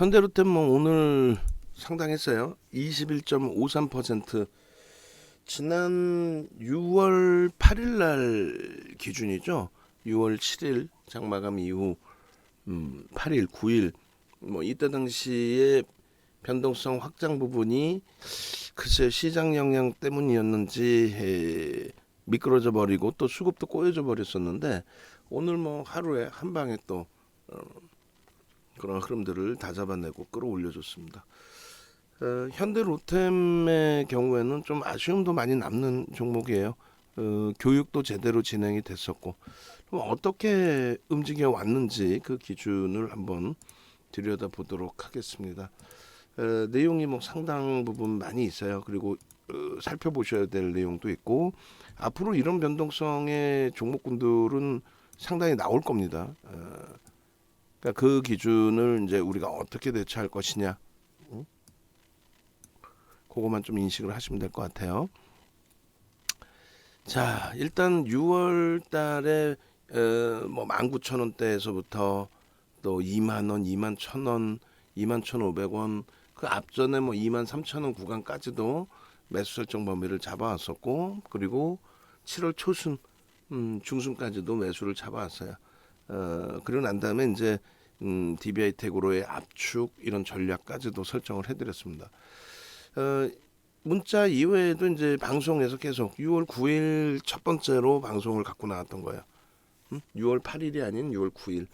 현대로템 뭐 오늘 상당했어요. 21.53%. 지난 6월 8일 날 기준이죠. 6월 7일 장마감 이후 8일, 9일 뭐 이때 당시에 변동성 확장 부분이 글쎄 시장 영향 때문이었는지 미끄러져 버리고 또 수급도 꼬여져 버렸었는데 오늘 뭐 하루에 한 방에 또 그런 흐름들을 다 잡아내고 끌어올려줬습니다. 현대로템의 경우에는 좀 아쉬움도 많이 남는 종목이에요. 교육도 제대로 진행이 됐었고 어떻게 움직여 왔는지 그 기준을 한번 들여다보도록 하겠습니다. 내용이 뭐 상당 부분 많이 있어요. 그리고 살펴보셔야 될 내용도 있고 앞으로 이런 변동성의 종목군들은 상당히 나올 겁니다. 그러니까 그 기준을 이제 우리가 어떻게 대처할 것이냐, 그거만 좀 인식을 하시면 될 것 같아요. 자, 일단 6월 달에 뭐 19,000원대에서부터 또 2만 원, 2만 1,000원, 2만 1,500원 그 앞전에 뭐 2만 3,000원 구간까지도 매수 설정 범위를 잡아왔었고 그리고 7월 초순 중순까지도 매수를 잡아왔어요. 그리고 난 다음에 이제 DBI 택으로의 압축 이런 전략까지도 설정을 해드렸습니다. 문자 이외에도 이제 방송에서 계속 6월 9일 첫 번째로 방송을 갖고 나왔던 거예요. 6월 8일이 아닌 6월 9일,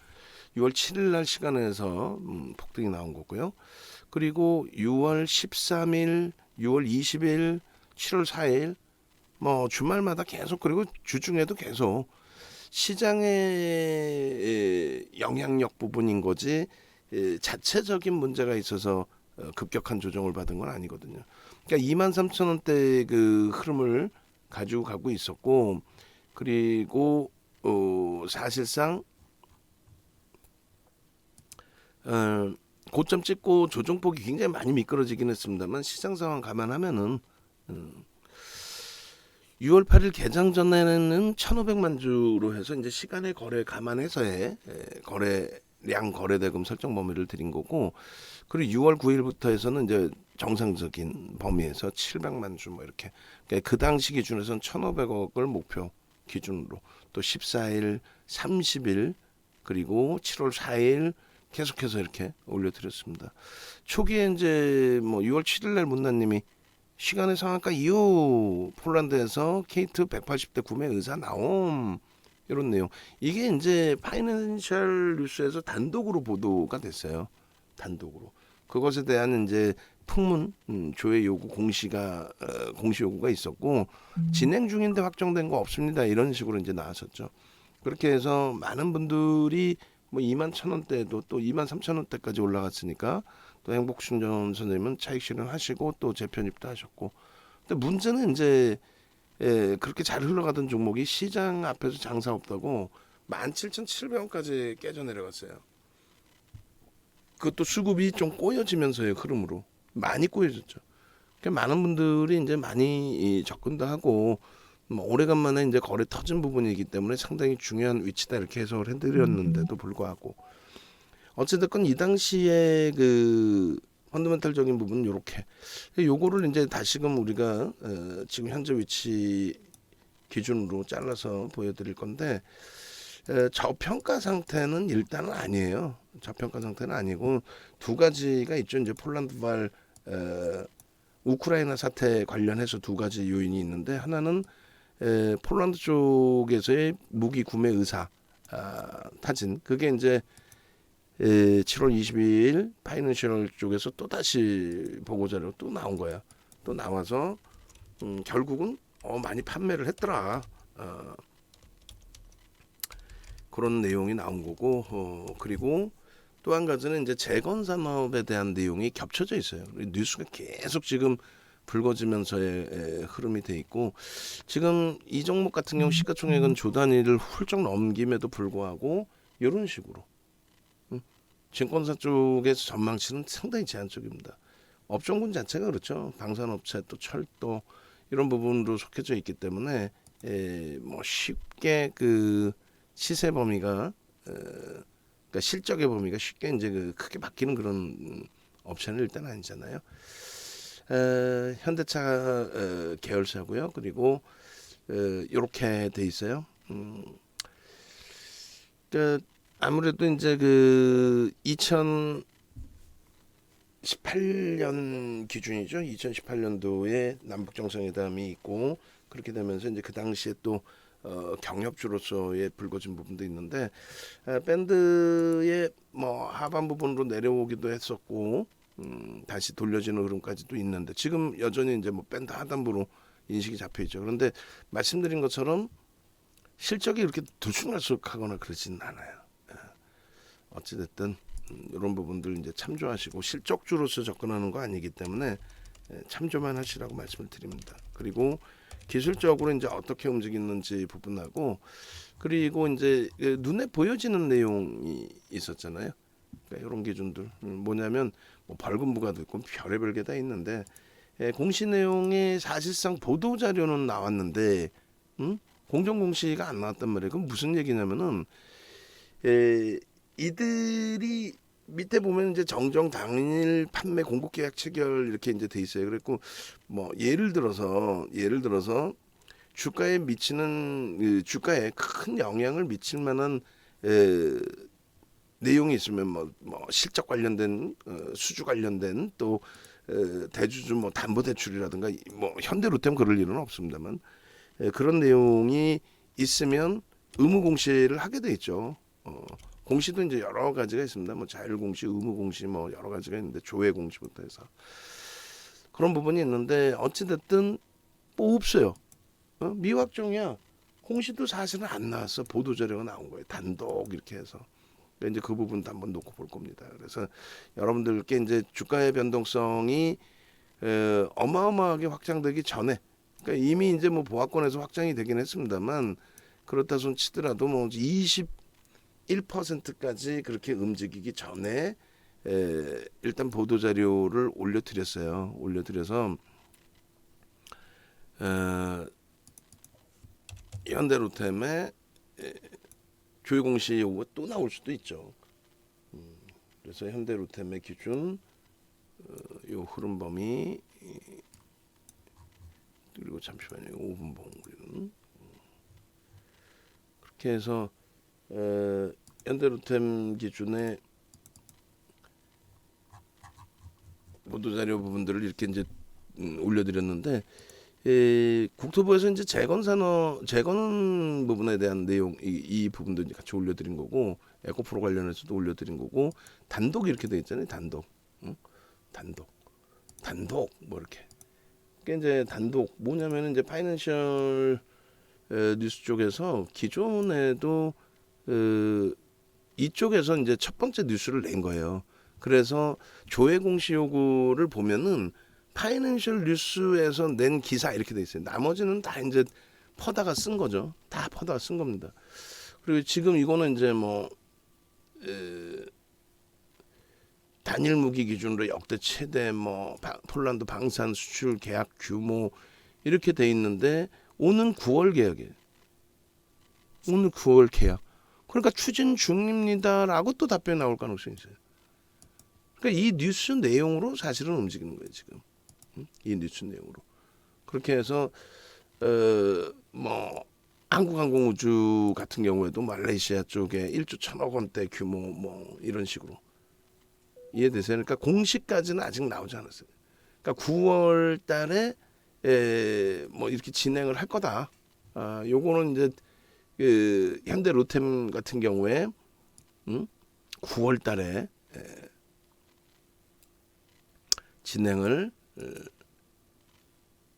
6월 7일 날 시간에서 폭등이 나온 거고요. 그리고 6월 13일, 6월 20일, 7월 4일 뭐 주말마다 계속 그리고 주중에도 계속 시장의 영향력 부분인 거지 자체적인 문제가 있어서 급격한 조정을 받은 건 아니거든요. 그러니까 23,000원대 그 흐름을 가지고 가고 있었고 그리고 사실상 고점 찍고 조정폭이 굉장히 많이 미끄러지긴 했습니다만 시장 상황 감안하면은 6월 8일 개장 전에는 1,500만 주로 해서 이제 시간의 거래 감안해서의 거래량 거래대금 설정 범위를 드린 거고 그리고 6월 9일부터 해서는 이제 정상적인 범위에서 700만 주 뭐 이렇게 그러니까 그 당시 기준에서는 1,500억을 목표 기준으로 또 14일, 30일 그리고 7월 4일 계속해서 이렇게 올려드렸습니다. 초기에 이제 뭐 6월 7일 날 문나님이 시간의 상한가 이후 폴란드에서 K2 180대 구매 의사 나옴 이런 내용. 이게 이제 파이낸셜 뉴스에서 단독으로 보도가 됐어요. 단독으로. 그것에 대한 이제 풍문 조회 요구 공시 요구가 있었고 진행 중인데 확정된 거 없습니다. 이런 식으로 이제 나왔었죠. 그렇게 해서 많은 분들이 뭐 2만 1,000원대도 또 2만 3,000원대까지 올라갔으니까 또 행복신전 선생님은 차익 실현하시고 또 재편입도 하셨고 근데 문제는 이제 그렇게 잘 흘러가던 종목이 시장 앞에서 장사 없다고 17,700원까지 깨져 내려갔어요. 그것도 수급이 좀 꼬여지면서의 흐름으로 많이 꼬여졌죠. 그러니까 많은 분들이 이제 많이 접근도 하고 뭐 오래간만에 이제 거래 터진 부분이기 때문에 상당히 중요한 위치다 이렇게 해석을 해드렸는데도 불구하고 어쨌든 이 당시에 그 펀더멘탈적인 부분은 이렇게 요거를 이제 다시금 우리가 지금 현재 위치 기준으로 잘라서 보여드릴 건데 저평가 상태는 일단은 아니에요. 저평가 상태는 아니고 두 가지가 있죠. 이제 폴란드발 우크라이나 사태 관련해서 두 가지 요인이 있는데 하나는 폴란드 쪽에서의 무기 구매 의사 타진 그게 이제 7월 22일 파이낸셜 쪽에서 또 다시 보고자료 또 나온 거야. 또 나와서 결국은 많이 판매를 했더라. 그런 내용이 나온 거고 그리고 또 한 가지는 이제 재건 산업에 대한 내용이 겹쳐져 있어요. 뉴스가 계속 지금 불거지면서의 흐름이 돼 있고 지금 이 종목 같은 경우 시가총액은 조 단위를 훌쩍 넘김에도 불구하고 이런 식으로 증권사 쪽에서 전망치는 상당히 제한적입니다. 업종군 자체가 그렇죠. 방산업체 또 철도 이런 부분으로 속해져 있기 때문에 뭐 쉽게 그 시세 범위가 그러니까 실적의 범위가 쉽게 이제 크게 바뀌는 그런 업체는 일단 아니잖아요. 현대차 계열사고요. 그리고 이렇게 돼 있어요. 그러니까 아무래도 이제 2018년 기준이죠. 2018년도에 남북 정상회담이 있고 그렇게 되면서 이제 그 당시에 또 경협주로서의 불거진 부분도 있는데 밴드의 뭐 하반 부분으로 내려오기도 했었고 다시 돌려지는 흐름까지도 있는데 지금 여전히 이제 뭐 밴드 하단부로 인식이 잡혀 있죠. 그런데 말씀드린 것처럼 실적이 이렇게 들쑥날쑥하거나 그러지는 않아요. 어찌됐든 이런 부분들 이제 참조하시고 실적주로서 접근하는 거 아니기 때문에 참조만 하시라고 말씀을 드립니다. 그리고 기술적으로 이제 어떻게 움직이는지 부분하고 그리고 이제 눈에 보여지는 내용이 있었잖아요. 그러니까 이런 기준들 뭐냐면 뭐 벌금 부과도 있고 별의별 게 다 있는데 공시 내용에 사실상 보도 자료는 나왔는데 공정 공시가 안 나왔단 말이에요. 그럼 무슨 얘기냐면은 이들이 밑에 보면 이제 정정 당일 판매 공급 계약 체결 이렇게 이제 돼 있어요. 그랬고 뭐 예를 들어서 주가에 미치는 주가에 큰 영향을 미칠 만한 내용이 있으면 뭐 실적 관련된 수주 관련된 또 대주주 뭐 담보 대출이라든가 뭐 현대로템 그럴 일은 없습니다만 그런 내용이 있으면 의무 공시를 하게 돼 있죠. 공시도 이제 여러 가지가 있습니다. 뭐 자율 공시, 의무 공시 뭐 여러 가지가 있는데 조회 공시부터 해서 그런 부분이 있는데 어찌 됐든 뭐 없어요. 미확정이야. 공시도 사실은 안 나왔어. 보도 자료가 나온 거예요. 단독 이렇게 해서. 이제 그 부분도 한번 놓고 볼 겁니다. 그래서 여러분들께 이제 주가의 변동성이 어마어마하게 확장되기 전에, 그러니까 이미 이제 뭐 보합권에서 확장이 되긴 했습니다만 그렇다 손 치더라도 뭐 21%까지 그렇게 움직이기 전에 일단 보도 자료를 올려드렸어요. 올려드려서 현대로템의 조회 공시 요구가 또 나올 수도 있죠. 그래서 현대로템의 기준 요 흐름 범위 그리고 잠시만요. 5분 봉우리는 그렇게 해서 현대로템 기준의 보도자료 부분들을 이렇게 이제 올려드렸는데 국토부에서 이제 재건 부분에 대한 내용 이 부분도 이제 같이 올려드린 거고 에코프로 관련해서도 올려드린 거고 단독 이렇게 돼 있잖아요. 단독 뭐 이렇게. 그게 이제 단독 뭐냐면 이제 파이낸셜 뉴스 쪽에서 기존에도 이쪽에서 이제 첫 번째 뉴스를 낸 거예요. 그래서 조회 공시 요구를 보면은 파이낸셜 뉴스에서 낸 기사 이렇게 돼 있어요. 나머지는 다 이제 퍼다가 쓴 거죠. 다 퍼다가 쓴 겁니다. 그리고 지금 이거는 이제 뭐 단일 무기 기준으로 역대 최대 뭐 폴란드 방산 수출 계약 규모 이렇게 돼 있는데 오는 9월 계약이에요. 오늘 9월 계약. 그러니까 추진 중입니다라고 또 답변이 나올 가능성이 있어요. 그러니까 이 뉴스 내용으로 사실은 움직이는 거예요 지금. 이 뉴스 내용으로. 그렇게 해서 뭐 한국항공우주 같은 경우에도 말레이시아 쪽에 1조 1천억 원대 규모 뭐 이런 식으로 이해되세요? 그러니까 공식까지는 아직 나오지 않았어요. 그러니까 9월 달에 뭐 이렇게 진행을 할 거다. 요거는 이제 현대로템 같은 경우에 9월 달에 진행을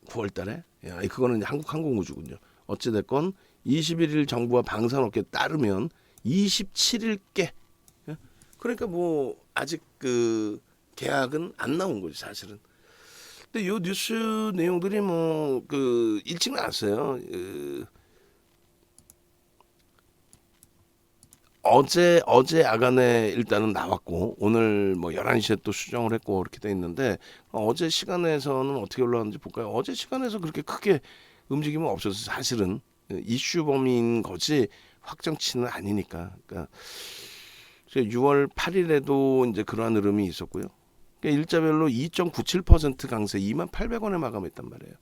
9월 달에 그거는 한국항공우주군요. 어찌됐건 21일 정부와 방산업계에 따르면 27일께 그러니까 뭐 아직 그 계약은 안 나온 거지 사실은. 근데 요 뉴스 내용들이 뭐 그 일찍 나왔어요. 어제 야간에 일단은 나왔고 오늘 뭐 11시에 또 수정을 했고 그렇게 돼 있는데 어제 시간에서는 어떻게 올라왔는지 볼까요? 어제 시간에서 그렇게 크게 움직임은 없어서 사실은 이슈 범위인 거지 확정치는 아니니까. 그러니까 6월 8일에도 이제 그러한 흐름이 있었고요. 그러니까 일자별로 2.97% 강세 28,000원에 마감했단 말이에요.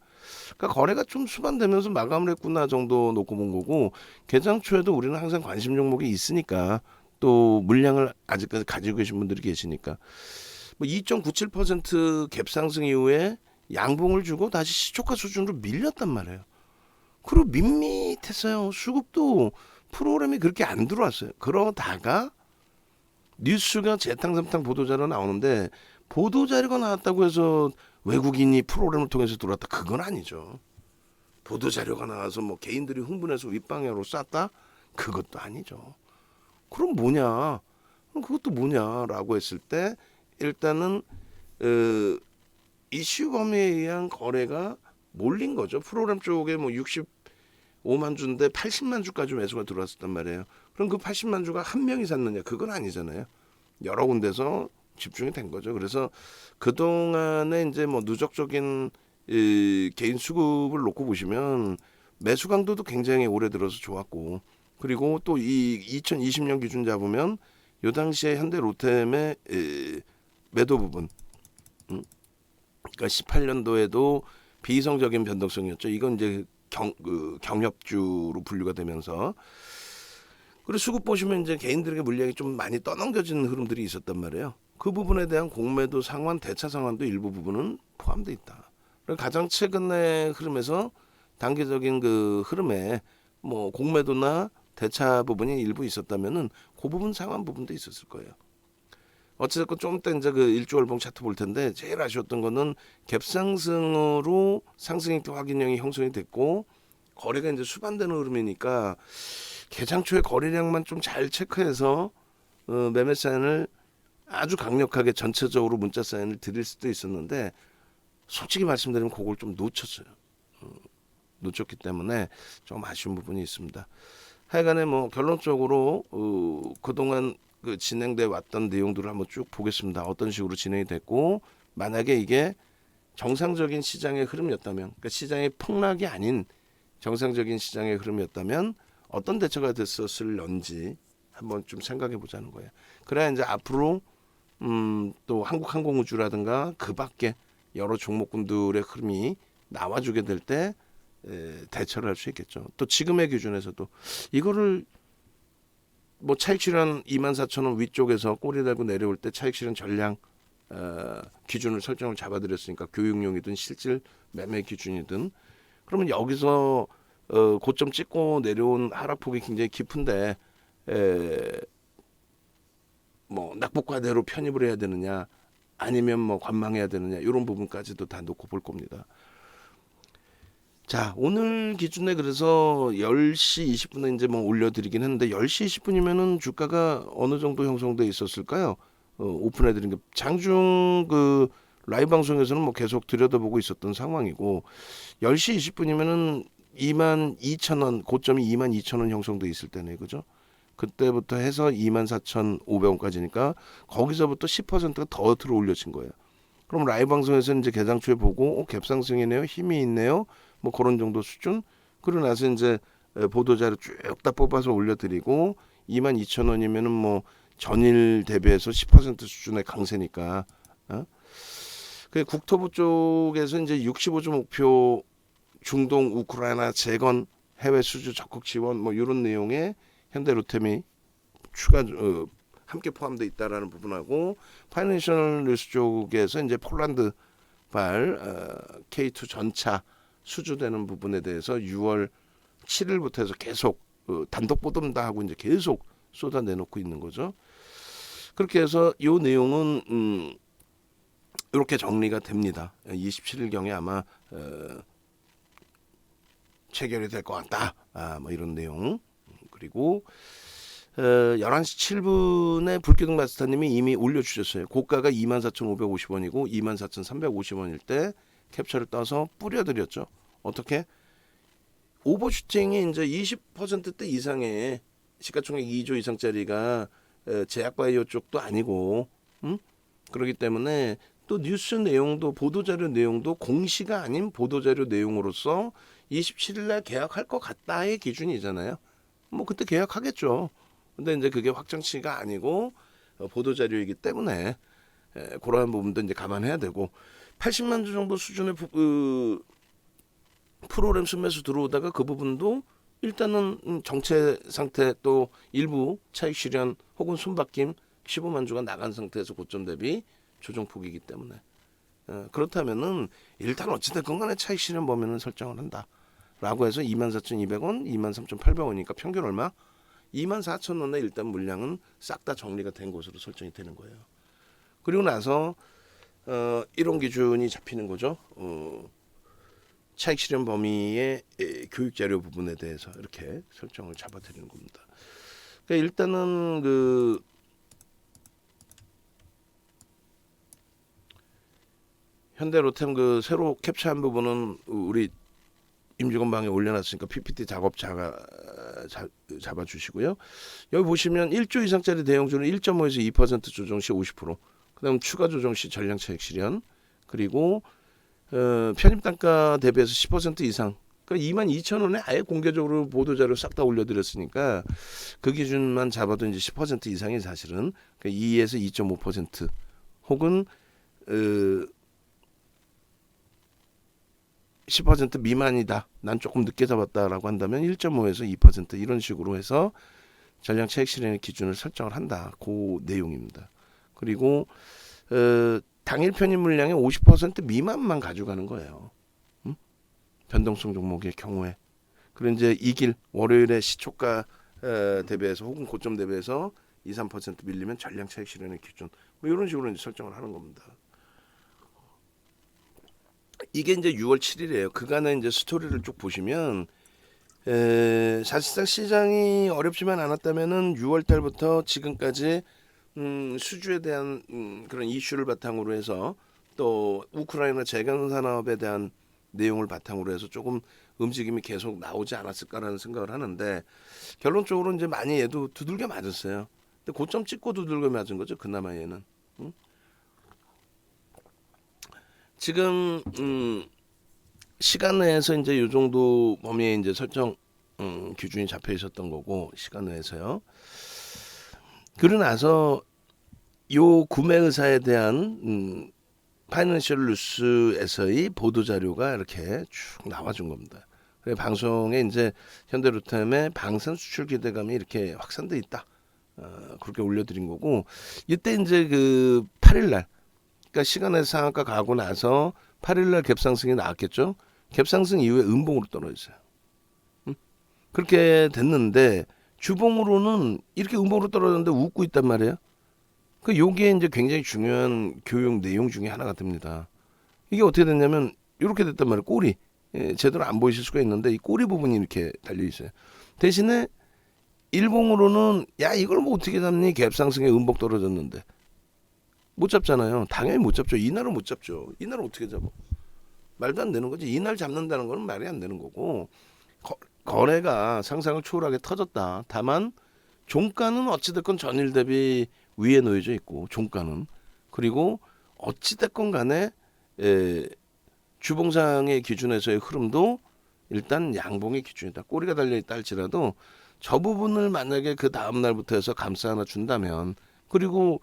그러니까 거래가 좀 수반되면서 마감을 했구나 정도 놓고 본 거고, 개장 초에도 우리는 항상 관심 종목이 있으니까, 또 물량을 아직까지 가지고 계신 분들이 계시니까 뭐 2.97% 갭 상승 이후에 양봉을 주고 다시 시초가 수준으로 밀렸단 말이에요. 그리고 밋밋했어요. 수급도 프로그램이 그렇게 안 들어왔어요. 그러다가 뉴스가 재탕삼탕 보도자료 나오는데, 보도자료가 나왔다고 해서 외국인이 프로그램을 통해서 들어왔다, 그건 아니죠. 보도자료가 나와서 뭐 개인들이 흥분해서 윗방향으로 쐈다, 그것도 아니죠. 그럼 뭐냐? 그럼 그것도 뭐냐라고 했을 때, 일단은 이슈 범위에 의한 거래가 몰린 거죠. 프로그램 쪽에 뭐 65만 주인데 80만 주까지 매수가 들어왔단 말이에요. 그럼 그 80만 주가 한 명이 샀느냐? 그건 아니잖아요. 여러 군데서 집중이 된 거죠. 그래서 그동안에 이제 뭐 누적적인 개인 수급을 놓고 보시면 매수 강도도 굉장히 오래 들어서 좋았고, 그리고 또 이 2020년 기준 잡으면 요 당시에 현대 로템의 매도 부분, 그러니까 18년도에도 비이성적인 변동성이었죠. 이건 이제 경협주로 분류가 되면서, 그리고 수급 보시면 이제 개인들에게 물량이 좀 많이 떠넘겨지는 흐름들이 있었단 말이에요. 그 부분에 대한 공매도 상환, 대차 상환도 일부 부분은 포함되어 있다. 그리고 가장 최근의 흐름에서 단기적인 그 흐름에 뭐 공매도나 대차 부분이 일부 있었다면은 그 부분 상환 부분도 있었을 거예요. 어찌됐건 좀 이따 이제 그 일주월봉 차트 볼 텐데, 제일 아쉬웠던 거는 갭상승으로 상승이 확인형이 형성이 됐고, 거래가 이제 수반되는 흐름이니까 개장 초에 거래량만 좀 잘 체크해서 매매 사인을 아주 강력하게 전체적으로 문자 사인을 드릴 수도 있었는데, 솔직히 말씀드리면 그걸 좀 놓쳤어요. 놓쳤기 때문에 좀 아쉬운 부분이 있습니다. 하여간에 뭐 결론적으로 그동안 그 진행돼 왔던 내용들을 한번 쭉 보겠습니다. 어떤 식으로 진행이 됐고, 만약에 이게 정상적인 시장의 흐름이었다면, 그러니까 시장의 폭락이 아닌 정상적인 시장의 흐름이었다면 어떤 대처가 됐었을런지 한번 좀 생각해 보자는 거예요. 그래야 이제 앞으로 또 한국항공우주라든가 그 밖에 여러 종목군들의 흐름이 나와주게 될 때 대처를 할 수 있겠죠. 또 지금의 기준에서도 이거를 뭐 차익 실현 24,000원 위쪽에서 꼬리 달고 내려올 때 차익 실현 전량 기준을 설정을 잡아드렸으니까, 교육용이든 실질 매매 기준이든, 그러면 여기서 고점 찍고 내려온 하락폭이 굉장히 깊은데 뭐 낙폭과대로 편입을 해야 되느냐, 아니면 뭐 관망해야 되느냐, 이런 부분까지도 다 놓고 볼 겁니다. 자, 오늘 기준에 그래서 10시 20분에 이제 뭐 올려드리긴 했는데, 10시 20분이면은 주가가 어느 정도 형성돼 있었을까요? 오픈해드린 게 장중 그 라이브 방송에서는 뭐 계속 들여다보고 있었던 상황이고, 10시 20분이면은 22,000원, 고점이 22,000원 형성돼 있을 때네, 그죠? 그때부터 해서 24,500원까지니까 거기서부터 10%가 더 들어 올려진 거예요. 그럼 라이브 방송에서는 이제 개장 초에 보고 갭상승이네요, 힘이 있네요, 뭐 그런 정도 수준. 그러고 나서 이제 보도자료 쭉 다 뽑아서 올려드리고, 22,000원이면은 뭐 전일 대비해서 10% 수준의 강세니까. 그 국토부 쪽에서 이제 65조 목표, 중동 우크라이나 재건, 해외 수주 적극 지원, 뭐 이런 내용의 현대로템이 추가 함께 포함되어 있다라는 부분하고, 파이낸셜 뉴스 쪽에서 이제 폴란드발 K2 전차 수주되는 부분에 대해서 6월 7일부터 해서 계속 단독 보도다 하고 이제 계속 쏟아내놓고 있는 거죠. 그렇게 해서 이 내용은 이렇게 정리가 됩니다. 27일경에 아마 체결이 될 것 같다. 뭐 이런 내용. 그리고 11시 7분에 불기둥 마스터님이 이미 올려주셨어요. 고가가 24,550원이고 24,350원일 때 캡처를 떠서 뿌려드렸죠. 어떻게? 오버슈팅이 이제 20%대 이상의 시가총액 2조 이상짜리가 제약바이오 쪽도 아니고, 그렇기 때문에 또 뉴스 내용도, 보도자료 내용도 공시가 아닌 보도자료 내용으로서 27일날 계약할 것 같다의 기준이잖아요. 뭐 그때 계약하겠죠. 근데 이제 그게 확정치가 아니고 보도 자료이기 때문에 그러한 부분도 이제 감안해야 되고 80만 주 정도 수준의 프로그램 순매수 들어오다가 그 부분도 일단은 정체 상태 또 일부 차익 실현 혹은 손바뀜 15만 주가 나간 상태에서 고점 대비 조정폭이기 때문에 그렇다면은 일단 어찌됐건 간에 차익 실현 범위는 설정을 한다 라고 해서 24,200원 23,800원이니까 평균 얼마? 24,000원에 일단 물량은 싹 다 정리가 된 것으로 설정이 되는 거예요. 그리고 나서 이런 기준이 잡히는 거죠. 차익 실현 범위의 교육 자료 부분에 대해서 이렇게 설정을 잡아드리는 겁니다. 그러니까 일단은 그 현대로템 그 새로 캡처한 부분은 우리 임직원 방에 올려놨으니까 PPT 작업자가 잡아주시고요. 여기 보시면 1조 이상짜리 대형주는 1.5에서 2% 조정 시 50%, 그다음 추가 조정 시 전량 차익 실현, 그리고 편입 단가 대비해서 10% 이상. 그러니까 22,000원에 아예 공개적으로 보도자료 싹 다 올려드렸으니까 그 기준만 잡아도 이제 10% 이상이 사실은 그러니까 2에서 2.5% 혹은 10% 미만이다. 난 조금 늦게 잡았다라고 한다면 1.5에서 2% 이런 식으로 해서 전량 차익 실현의 기준을 설정을 한다. 그 내용입니다. 그리고 당일 편입 물량의 50% 미만만 가져가는 거예요. 변동성 종목의 경우에. 그리고 이제 이 길 월요일에 시초가 대비해서 혹은 고점 대비해서 2, 3% 밀리면 전량 차익 실현의 기준. 뭐 이런 식으로 이제 설정을 하는 겁니다. 이게 이제 6월 7일이에요. 그간의 이제 스토리를 쭉 보시면 사실상 시장이 어렵지만 않았다면은 6월 달부터 지금까지 수주에 대한 그런 이슈를 바탕으로 해서 또 우크라이나 재건 산업에 대한 내용을 바탕으로 해서 조금 움직임이 계속 나오지 않았을까라는 생각을 하는데 결론적으로 이제 많이 얘도 두들겨 맞았어요. 근데 고점 찍고 두들겨 맞은 거죠. 그나마 얘는. 지금 시간 내에서 이제 요 정도 범위에 이제 설정 기준이 잡혀 있었던 거고 시간 내에서요. 그러고 나서 요 구매 의사에 대한 파이낸셜 뉴스에서의 보도 자료가 이렇게 쭉 나와준 겁니다. 방송에 이제 현대로템의 방산 수출 기대감이 이렇게 확산돼 있다. 그렇게 올려드린 거고 이때 이제 그 8일날 그러니까 시간의 상한가 가고 나서 8일날 갭상승이 나왔겠죠. 갭상승 이후에 음봉으로 떨어졌어요. 그렇게 됐는데 주봉으로는 이렇게 음봉으로 떨어졌는데 웃고 있단 말이에요. 그 요게 이제 굉장히 중요한 교육 내용 중에 하나가 됩니다. 이게 어떻게 됐냐면 이렇게 됐단 말이에요. 꼬리 제대로 안 보이실 수가 있는데 이 꼬리 부분이 이렇게 달려 있어요. 대신에 일봉으로는 야 이걸 뭐 어떻게 잡니? 갭상승에 음봉 떨어졌는데 못 잡잖아요. 당연히 못 잡죠. 이날은 못 잡죠. 이날은 어떻게 잡아? 말도 안 되는 거지. 이날 잡는다는 건 말이 안 되는 거고 거래가 상상을 초월하게 터졌다. 다만 종가는 어찌됐건 전일 대비 위에 놓여져 있고 종가는 그리고 어찌됐건 간에 주봉상의 기준에서의 흐름도 일단 양봉의 기준이다. 꼬리가 달려있다 할지라도 저 부분을 만약에 그 다음 날부터 해서 감싸 하나 준다면 그리고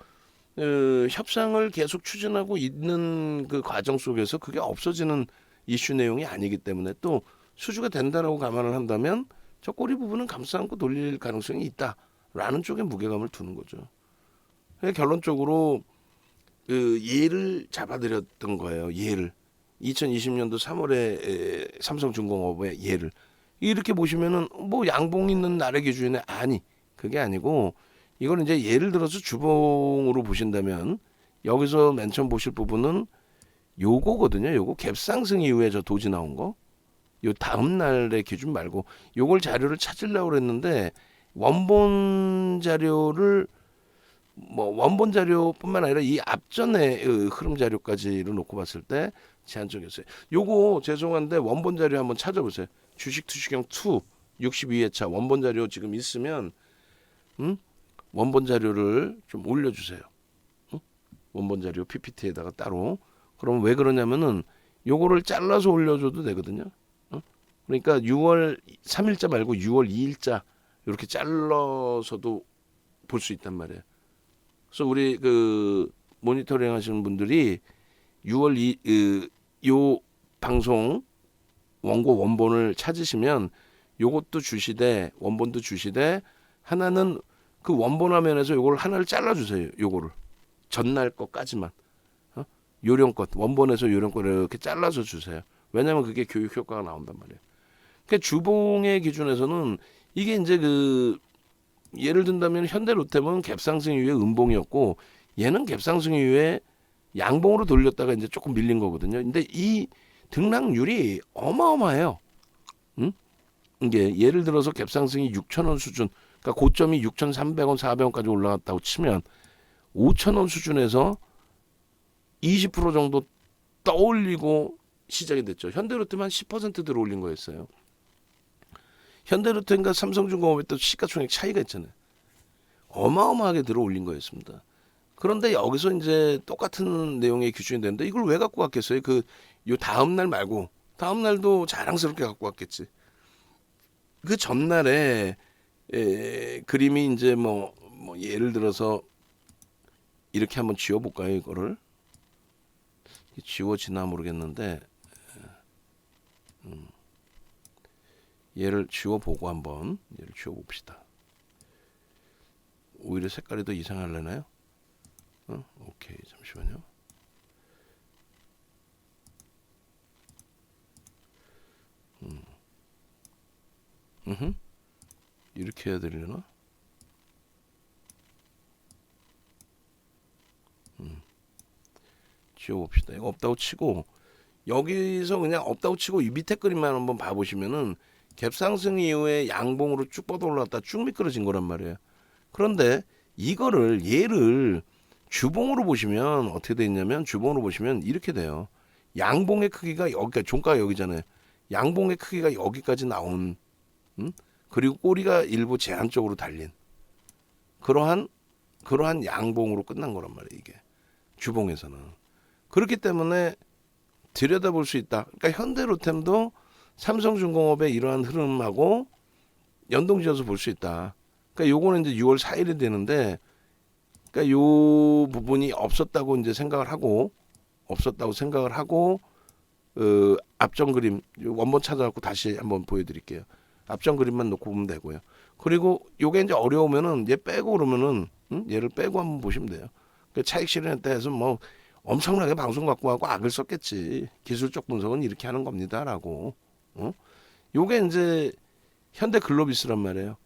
협상을 계속 추진하고 있는 그 과정 속에서 그게 없어지는 이슈 내용이 아니기 때문에 또 수주가 된다라고 감안을 한다면 저 꼬리 부분은 감싸 안고 돌릴 가능성이 있다라는 쪽에 무게감을 두는 거죠. 결론적으로 그 예를 잡아드렸던 거예요. 예를 2020년도 3월에 삼성중공업의 예를 이렇게 보시면은 뭐 양봉 있는 날의 기준에 아니 그게 아니고 이걸 이제 예를 들어서 주봉으로 보신다면 여기서 맨 처음 보실 부분은 요거거든요. 요거 갭상승 이후에 저 도지 나온 거. 요 다음 날의 기준 말고 요걸 자료를 찾으려고 그랬는데 원본 자료를 뭐 원본 자료뿐만 아니라 이 앞전에 흐름 자료까지를 놓고 봤을 때 제한적이었어요. 요거 죄송한데 원본 자료 한번 찾아보세요. 주식 투시경 2 62회차 원본 자료 지금 있으면 원본 자료를 좀 올려주세요. 원본 자료 PPT에다가 따로. 그럼 왜 그러냐면은 요거를 잘라서 올려줘도 되거든요. 그러니까 6월 3일자 말고 6월 2일자 이렇게 잘라서도 볼 수 있단 말이에요. 그래서 우리 그 모니터링 하시는 분들이 6월 요 방송 원고 원본을 찾으시면 요것도 주시되 원본도 주시되 하나는 그 원본 화면에서 요걸 하나를 잘라주세요. 요거를 전날 것까지만 요령껏 원본에서 요령껏 이렇게 잘라서 주세요. 왜냐하면 그게 교육 효과가 나온단 말이에요. 그러니까 주봉의 기준에서는 이게 이제 그 예를 든다면 현대로템은 갭상승 이후에 음봉이었고 얘는 갭상승 이후에 양봉으로 돌렸다가 이제 조금 밀린 거거든요. 근데 이 등락률이 어마어마해요. 응? 이게 예를 들어서 갭상승이 6,000원 수준, 그러니까 고점이 6,300원, 400원까지 올라갔다고 치면 5,000원 수준에서 20% 정도 떠올리고 시작이 됐죠. 현대로템 한 10% 들어올린 거였어요. 현대로템과 삼성중공업의 또 시가총액 차이가 있잖아요. 어마어마하게 들어올린 거였습니다. 그런데 여기서 이제 똑같은 내용의 기준이 되는데 이걸 왜 갖고 갔겠어요? 그 요 다음 날 말고 다음 날도 자랑스럽게 갖고 왔겠지. 그 전날에 그림이 이제 뭐 예를 들어서 이렇게 한번 지워볼까요? 이거를 지워지나 모르겠는데 얘를 지워보고 한번 얘를 지워봅시다. 오히려 색깔이 더 이상하려나요? 오케이, 잠시만요. 이렇게 해야 되려나? 지워봅시다. 이거 없다고 치고 여기서 그냥 없다고 치고 이 밑에 그림만 한번 봐보시면은 갭상승 이후에 양봉으로 쭉 뻗어 올라갔다 쭉 미끄러진 거란 말이에요. 그런데 이거를 얘를 주봉으로 보시면 어떻게 돼 있냐면 주봉으로 보시면 이렇게 돼요. 양봉의 크기가 여기가 종가가 여기잖아요. 양봉의 크기가 여기까지 나온 그리고 꼬리가 일부 제한적으로 달린 그러한 양봉으로 끝난 거란 말이에요. 이게 주봉에서는 그렇기 때문에 들여다볼 수 있다. 그러니까 현대로템도 삼성중공업의 이러한 흐름하고 연동지어서 볼 수 있다. 그러니까 요거는 이제 6월 4일이 되는데, 그러니까 요 부분이 없었다고 이제 생각을 하고 앞전 그림 원본 찾아갖고 다시 한번 보여드릴게요. 앞전 그림만 놓고 보면 되고요. 그리고 요게 이제 어려우면은 얘 빼고 그러면은 얘를 빼고 한번 보시면 돼요. 그 차익 실현 때 해서 뭐 엄청나게 방송 갖고 하고 악을 썼겠지. 기술적 분석은 이렇게 하는 겁니다라고. 요게 이제 현대글로비스란 말이에요.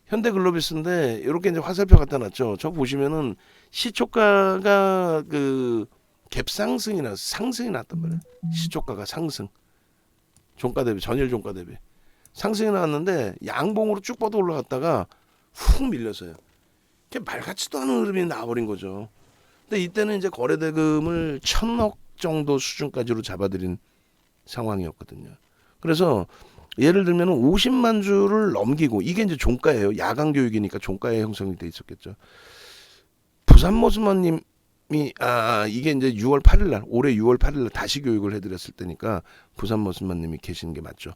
현대글로비스인데 이렇게 이제 화살표 갖다 놨죠. 저 보시면은 시초가가 그 갭상승이나 상승이 났단 말이에요. 시초가가 상승. 종가 대비 전일 종가 대비 상승이 나왔는데 양봉으로 쭉 뻗어 올라갔다가 훅 밀렸어요. 말 같지도 않은 흐름이 나와버린 거죠. 근데 이때는 이제 거래대금을 1,000억 정도 수준까지로 잡아들인 상황이었거든요. 그래서 예를 들면 50만 주를 넘기고 이게 이제 종가예요. 야간 교육이니까 종가에 형성이 돼 있었겠죠. 부산모스만님이 이게 이제 6월 8일날 올해 6월 8일날 다시 교육을 해드렸을 때니까 부산모스만님이 계시는 게 맞죠.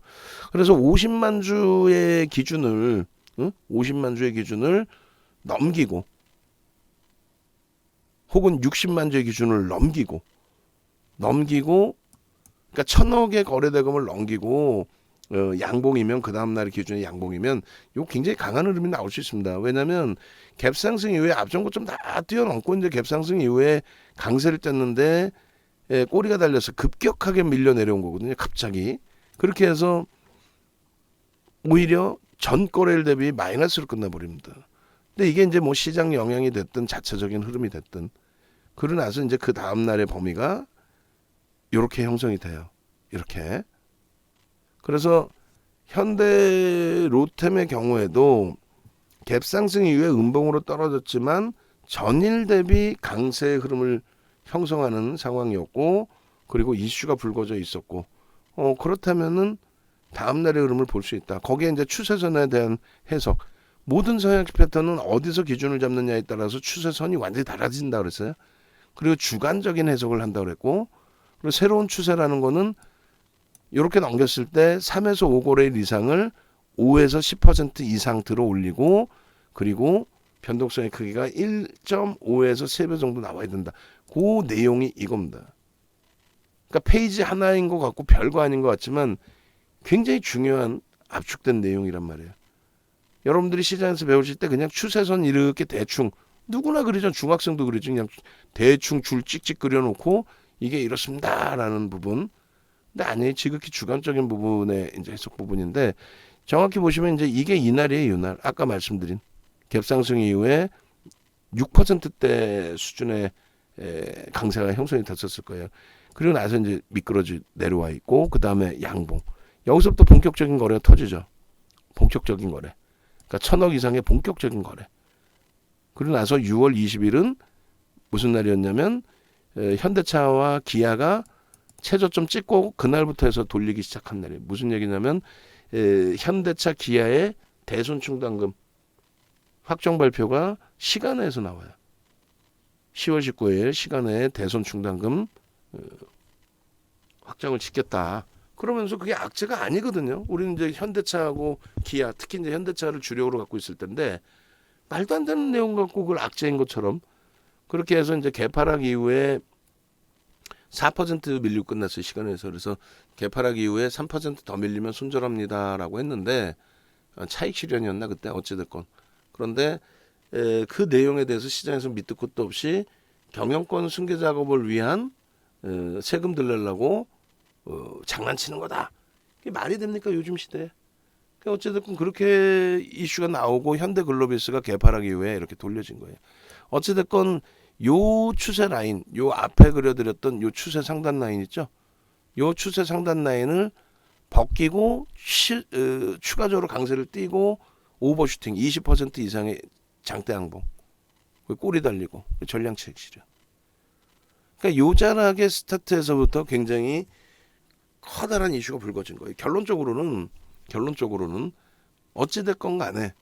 그래서 50만 주의 기준을 50만 주의 기준을 넘기고 혹은 60만 주의 기준을 넘기고 그러니까 1,000억의 거래대금을 넘기고 양봉이면 그 다음날 기준의 양봉이면 이거 굉장히 강한 흐름이 나올 수 있습니다. 왜냐하면 갭상승 이후에 앞전 고점 다 뛰어넘고 이제 갭상승 이후에 강세를 뗐는데 꼬리가 달려서 급격하게 밀려 내려온 거거든요. 갑자기 그렇게 해서 오히려 전 거래일 대비 마이너스로 끝나버립니다. 근데 이게 이제 뭐 시장 영향이 됐든 자체적인 흐름이 됐든 그러고 나서 이제 그 다음날의 범위가 이렇게 형성이 돼요. 이렇게. 그래서 현대 로템의 경우에도 갭상승 이후에 음봉으로 떨어졌지만 전일 대비 강세의 흐름을 형성하는 상황이었고 그리고 이슈가 불거져 있었고 그렇다면은 다음날의 흐름을 볼 수 있다. 거기에 이제 추세선에 대한 해석 모든 서양식 패턴은 어디서 기준을 잡느냐에 따라서 추세선이 완전히 달라진다 그랬어요. 그리고 주관적인 해석을 한다 그랬고 그리고 새로운 추세라는 거는 이렇게 넘겼을 때 3에서 5거래일 이상을 5에서 10% 이상 들어 올리고 그리고 변동성의 크기가 1.5에서 3배 정도 나와야 된다. 그 내용이 이겁니다. 그러니까 페이지 하나인 것 같고 별거 아닌 것 같지만 굉장히 중요한 압축된 내용이란 말이에요. 여러분들이 시장에서 배우실 때 그냥 추세선 이렇게 대충 누구나 그리죠. 중학생도 그리죠. 그냥 대충 줄 찍찍 그려놓고 이게 이렇습니다라는 부분. 근데 아니 지극히 주관적인 부분의 이제 해석 부분인데 정확히 보시면 이제 이게 이날이에요. 이날 아까 말씀드린 갭상승 이후에 6%대 수준의 강세가 형성이 됐었을 거예요. 그리고 나서 이제 미끄러지 내려와 있고 그 다음에 양봉. 여기서부터 본격적인 거래가 터지죠. 본격적인 거래. 그러니까 1,000억 이상의 본격적인 거래. 그리고 나서 6월 20일은 무슨 날이었냐면 현대차와 기아가 최저점 찍고 그날부터 해서 돌리기 시작한 날이에요. 무슨 얘기냐면 현대차 기아의 대손 충당금 확정 발표가 시간에서 나와요. 10월 19일 시간에 대손 충당금 확정을 짓겠다. 그러면서 그게 악재가 아니거든요. 우리는 이제 현대차하고 기아, 특히 이제 현대차를 주력으로 갖고 있을 텐데 말도 안 되는 내용 갖고 그걸 악재인 것처럼 그렇게 해서 이제 개파락 이후에 4% 밀리고 끝났어요. 시간에서. 그래서 개파락 이후에 3% 더 밀리면 손절합니다라고 했는데 차익 실현이었나 그때 어찌됐건. 그런데 그 내용에 대해서 시장에서 밑도 끝도 없이 경영권 승계 작업을 위한 세금 들내려고 장난치는 거다. 그게 말이 됩니까 요즘 시대에. 어찌됐건 그렇게 이슈가 나오고 현대글로비스가 개파락 이후에 이렇게 돌려진 거예요. 어찌됐건 요 추세 라인, 요 앞에 그려드렸던 요 추세 상단 라인 있죠? 요 추세 상단 라인을 벗기고 추가적으로 강세를 띄고 오버슈팅 20% 이상의 장대 항봉, 꼬리 달리고 전량 차익 실현. 그러니까 요자락의 스타트에서부터 굉장히 커다란 이슈가 불거진 거예요. 결론적으로는 어찌됐건 간에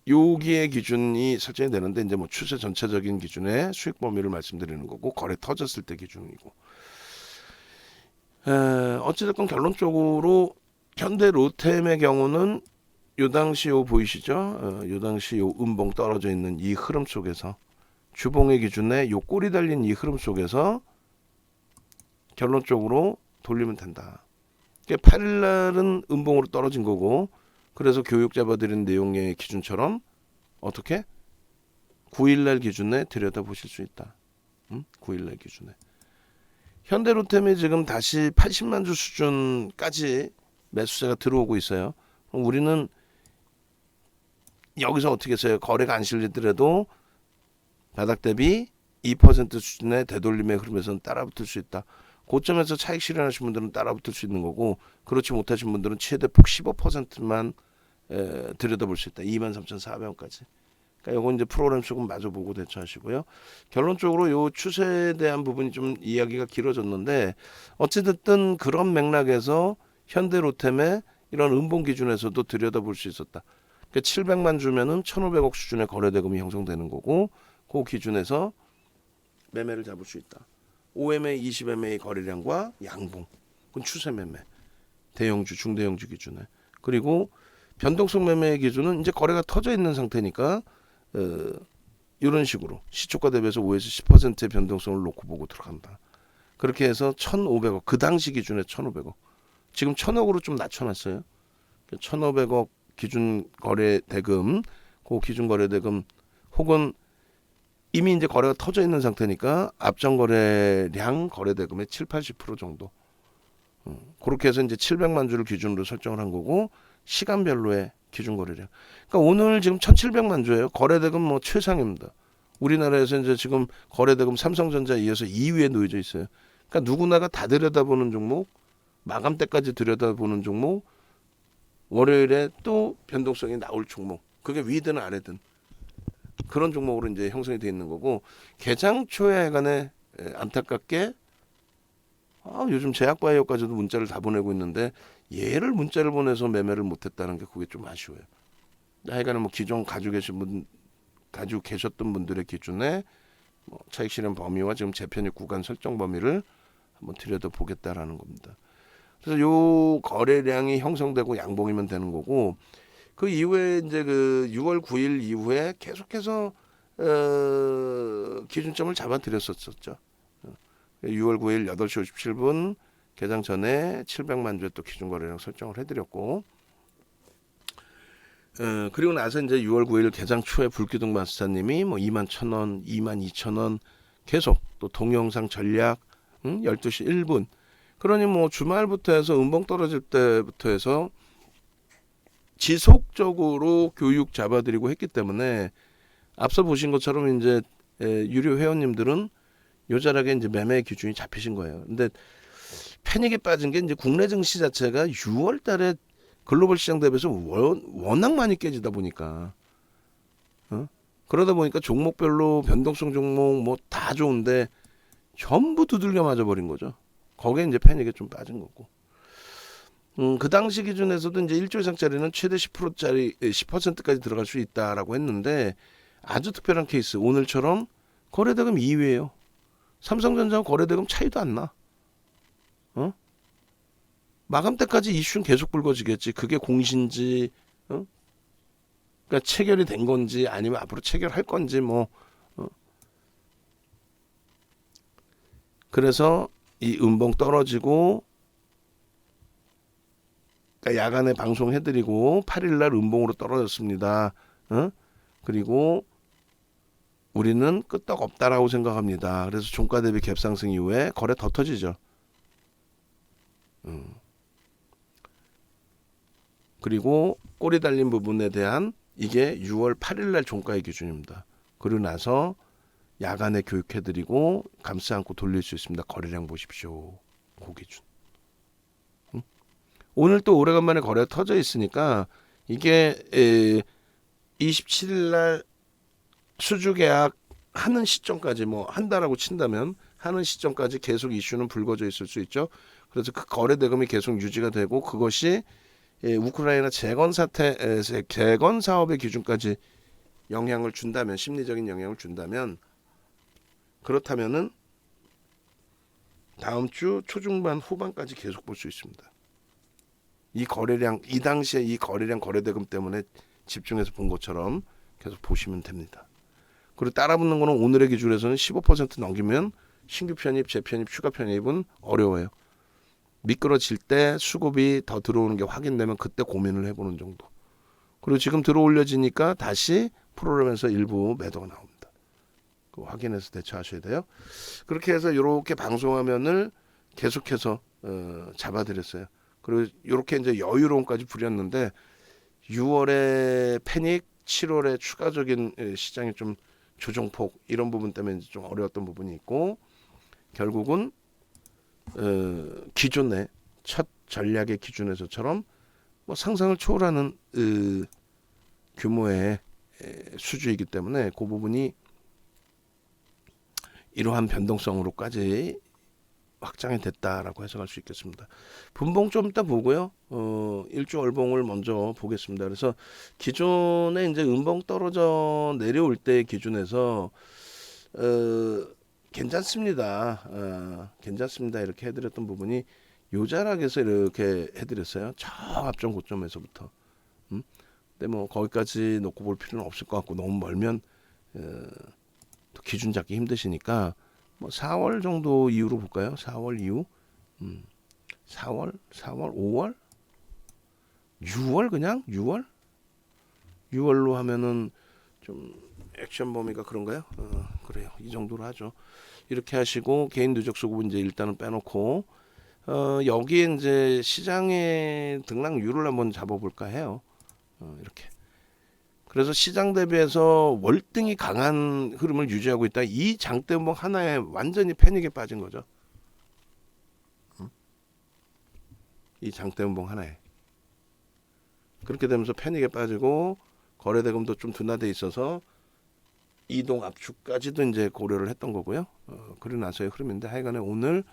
여기의 기준이 설정이 되는데 이제 뭐 추세 전체적인 기준의 수익 범위를 말씀드리는 거고 거래 터졌을 때 기준이고 어찌됐건 결론적으로 현대 로템의 경우는 요 당시 요 보이시죠? 요 당시 요 음봉 떨어져 있는 이 흐름 속에서 주봉의 기준에 요 꼬리 달린 이 흐름 속에서 결론적으로 돌리면 된다. 8일 날은 음봉으로 떨어진 거고 그래서 교육 잡아드린 내용의 기준처럼 어떻게 9일 날 기준에 들여다보실 수 있다. 9일 날 기준에. 현대로템이 지금 다시 80만 주 수준까지 매수세가 들어오고 있어요. 그럼 우리는 여기서 어떻게 했어요? 거래가 안 실리더라도 바닥 대비 2% 수준의 되돌림의 흐름에서는 따라붙을 수 있다. 고점에서 차익 실현하신 분들은 따라붙을 수 있는 거고 그렇지 못하신 분들은 최대 폭 15%만 들여다볼 수 있다. 23,400원까지. 그러니까 이건 이제 프로그램 조금 마저 보고 대처하시고요. 결론적으로 요 추세에 대한 부분이 좀 이야기가 길어졌는데 어찌됐든 그런 맥락에서 현대로템의 이런 음봉 기준에서도 들여다볼 수 있었다. 그러니까 700만 주면은 1,500억 수준의 거래대금이 형성되는 거고 그 기준에서 매매를 잡을 수 있다. 5MA, 20MA 거래량과 양봉, 그건 추세 매매, 대형주, 중대형주 기준에. 그리고 변동성 매매의 기준은 이제 거래가 터져 있는 상태니까 이런 식으로 시초가 대비해서 5에서 10%의 변동성을 놓고 보고 들어간다. 그렇게 해서 1,500억, 그 당시 기준에 1,500억. 지금 1,000억으로 좀 낮춰놨어요. 1,500억 기준 거래 대금, 그 기준 거래 대금 혹은 이미 이제 거래가 터져 있는 상태니까 앞전 거래량 거래 대금의 7-80% 정도. 그렇게 해서 이제 700만 주를 기준으로 설정을 한 거고 시간별로의 기준 거래량. 그러니까 오늘 지금 1,700만 주예요. 거래 대금 뭐 최상입니다. 우리나라에서 이제 지금 거래 대금 삼성전자에 이어서 2위에 놓여져 있어요. 그러니까 누구나가 다 들여다보는 종목, 마감 때까지 들여다보는 종목, 월요일에 또 변동성이 나올 종목. 그게 위든 아래든. 그런 종목으로 이제 형성이 되어 있는 거고 개장 초에 간에 안타깝게 요즘 제약바이오까지도 문자를 다 보내고 있는데 얘를 문자를 보내서 매매를 못했다는 게 그게 좀 아쉬워요. 하여간에 뭐 기존 가지고 계셨던 분들의 기준에 뭐 차익 실현 범위와 지금 재편입 구간 설정 범위를 한번 들여다 보겠다라는 겁니다. 그래서 요 거래량이 형성되고 양봉이면 되는 거고 그 이후에 이제 그 6월 9일 이후에 계속해서 기준점을 잡아드렸었죠. 6월 9일 8시 57분 개장 전에 700만 주의 또 기준 거래량 설정을 해드렸고, 그리고 나서 이제 6월 9일 개장 초에 불기둥 마스터님이 뭐 21,000원, 22,000원 계속 또 동영상 전략 12시 1분. 그러니 뭐 주말부터 해서 음봉 떨어질 때부터 해서 지속적으로 교육 잡아드리고 했기 때문에 앞서 보신 것처럼 이제 유료 회원님들은 요자락에 이제 매매 기준이 잡히신 거예요. 근데 패닉에 빠진 게 이제 국내 증시 자체가 6월 달에 글로벌 시장 대비해서 워낙 많이 깨지다 보니까 그러다 보니까 종목별로 변동성 종목 뭐 다 좋은데 전부 두들겨 맞아 버린 거죠. 거기에 이제 패닉에 좀 빠진 거고. 그 당시 기준에서도 이제 1조 이상짜리는 최대 10%짜리 10%까지 들어갈 수 있다라고 했는데 아주 특별한 케이스. 오늘처럼 거래대금 2위예요. 삼성전자와 거래대금 차이도 안 나. 마감 때까지 이슈는 계속 불거지겠지. 그게 공신지, 그러니까 체결이 된 건지 아니면 앞으로 체결할 건지 뭐. 그래서 이 음봉 떨어지고, 그러니까 야간에 방송해드리고 8일날 음봉으로 떨어졌습니다. 그리고 우리는 끄떡 없다라고 생각합니다. 그래서 종가 대비 갭 상승 이후에 거래 더 터지죠. 그리고 꼬리 달린 부분에 대한 이게 6월 8일날 종가의 기준입니다. 그러고 나서 야간에 교육해드리고 감싸 안고 돌릴 수 있습니다. 거래량 보십시오. 그 기준. 오늘 또 오래간만에 거래가 터져 있으니까 이게 27일날 수주 계약 하는 시점까지 뭐 한다라고 친다면 하는 시점까지 계속 이슈는 불거져 있을 수 있죠. 그래서 그 거래 대금이 계속 유지가 되고 그것이 우크라이나 재건 사업의 기준까지 영향을 준다면, 심리적인 영향을 준다면, 그렇다면은 다음 주 초중반 후반까지 계속 볼 수 있습니다. 이 거래량, 이 당시에 이 거래량 거래대금 때문에 집중해서 본 것처럼 계속 보시면 됩니다. 그리고 따라붙는 거는 오늘의 기준에서는 15% 넘기면 신규 편입, 재편입, 추가 편입은 어려워요. 미끄러질 때 수급이 더 들어오는 게 확인되면 그때 고민을 해보는 정도. 그리고 지금 들어올려지니까 다시 프로그램에서 일부 매도가 나옵니다. 그거 확인해서 대처하셔야 돼요. 그렇게 해서 이렇게 방송화면을 계속해서 잡아드렸어요. 그리고 이렇게 이제 여유로움까지 부렸는데 6월에 패닉, 7월에 추가적인 시장의 좀 조정폭 이런 부분 때문에 좀 어려웠던 부분이 있고 결국은 기존의 첫 전략의 기준에서처럼 뭐 상상을 초월하는 규모의 수주이기 때문에 그 부분이 이러한 변동성으로까지 확장이 됐다라고 해석할 수 있겠습니다. 분봉 좀 이따 보고요. 일주 월봉을 먼저 보겠습니다. 그래서 기존에 이제 음봉 떨어져 내려올 때 기준에서 괜찮습니다. 괜찮습니다. 이렇게 해드렸던 부분이 요자락에서 이렇게 해드렸어요. 저 앞전 고점에서부터. 근데 뭐 거기까지 놓고 볼 필요는 없을 것 같고 너무 멀면 또 기준 잡기 힘드시니까 뭐 4월 정도 이후로 볼까요? 4월 이후 4월, 5월, 6월 그냥 6월로 하면은 좀 액션 범위가 그런가요? 그래요. 이 정도로 하죠. 이렇게 하시고 개인 누적 수급은 이제 일단은 빼놓고 여기에 이제 시장의 등락률을 한번 잡아볼까 해요. 이렇게. 그래서 시장 대비해서 월등히 강한 흐름을 유지하고 있다. 이 장대봉 하나에 완전히 패닉에 빠진 거죠. 이 장대봉 하나에. 그렇게 되면서 패닉에 빠지고 거래대금도 좀 둔화돼 있어서 이동 압축까지도 이제 고려를 했던 거고요. 그러고 나서의 흐름인데 하여간에 오늘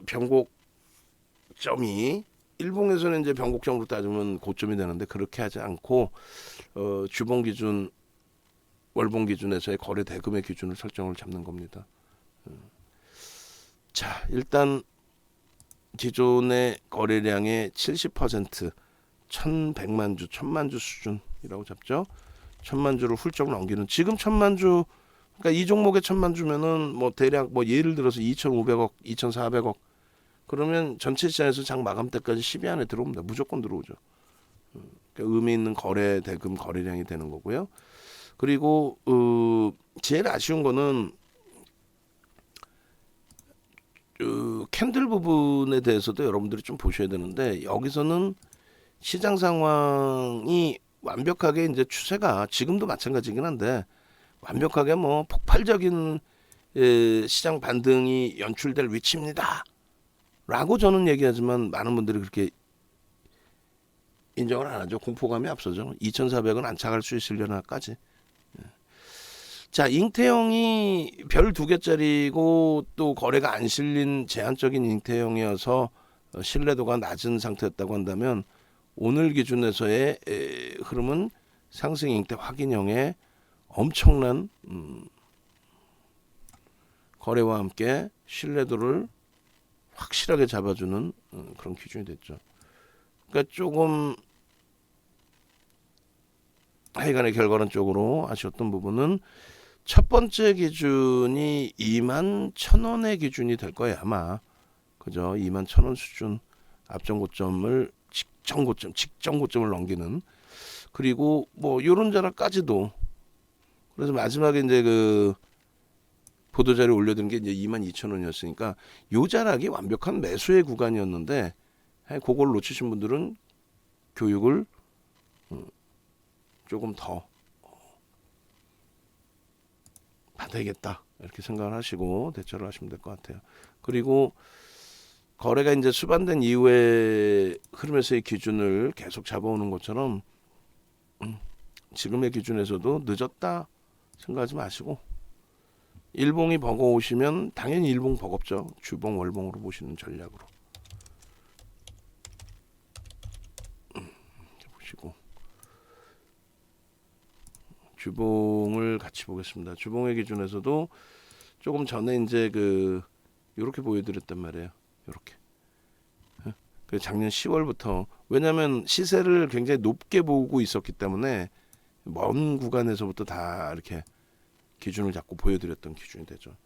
변곡점이 일봉에서는 이제 변곡점으로 따지면 고점이 되는데 그렇게 하지 않고 주봉 기준, 월봉 기준에서의 거래 대금의 기준을 설정을 잡는 겁니다. 자, 일단 기존의 거래량의 70% 1100만 주, 1000만 주 수준이라고 잡죠. 1000만 주를 훌쩍 넘기는, 지금 1000만 주, 그러니까 이 종목에 1000만 주면은 뭐 대략 뭐 예를 들어서 2500억, 2400억, 그러면 전체 시장에서 장 마감 때까지 10위 안에 들어옵니다. 무조건 들어오죠. 그러니까 의미 있는 거래 대금 거래량이 되는 거고요. 그리고 제일 아쉬운 거는 캔들 부분에 대해서도 여러분들이 좀 보셔야 되는데, 여기서는 시장 상황이 완벽하게 이제 추세가 지금도 마찬가지긴 한데 완벽하게 뭐 폭발적인 시장 반등이 연출될 위치입니다 라고 저는 얘기하지만 많은 분들이 그렇게 인정을 안 하죠. 공포감이 앞서죠. 2400은 안착할 수 있으려나까지. 자, 잉태형이 별 2개짜리고 또 거래가 안 실린 제한적인 잉태형이어서 신뢰도가 낮은 상태였다고 한다면, 오늘 기준에서의 흐름은 상승 잉태 확인형의 엄청난 거래와 함께 신뢰도를 확실하게 잡아주는 그런 기준이 됐죠. 그러니까 조금 하여간의 결과론적으로 아쉬웠던 부분은 첫 번째 기준이 21,000원의 기준이 될 거예요 아마. 그죠? 21,000원 수준 앞전 고점을 직전 고점을 넘기는, 그리고 뭐 요런 자락까지도, 그래서 마지막에 이제 그 보도자료 올려드린 게 이제 22,000원이었으니까 요 자락이 완벽한 매수의 구간이었는데, 그걸 놓치신 분들은 교육을 조금 더 받아야겠다 이렇게 생각을 하시고 대처를 하시면 될 것 같아요. 그리고 거래가 이제 수반된 이후에 흐름에서의 기준을 계속 잡아오는 것처럼 지금의 기준에서도 늦었다 생각하지 마시고, 일봉이 버거우시면 당연히 일봉 버겁죠. 주봉 월봉으로 보시는 전략으로 이렇게 보시고, 주봉을 같이 보겠습니다. 주봉의 기준에서도 조금 전에 이제 이렇게 보여드렸단 말이에요. 이렇게. 그 작년 10월부터, 왜냐하면 시세를 굉장히 높게 보고 있었기 때문에 먼 구간에서부터 다 이렇게 기준을 잡고 보여드렸던 기준이 되죠.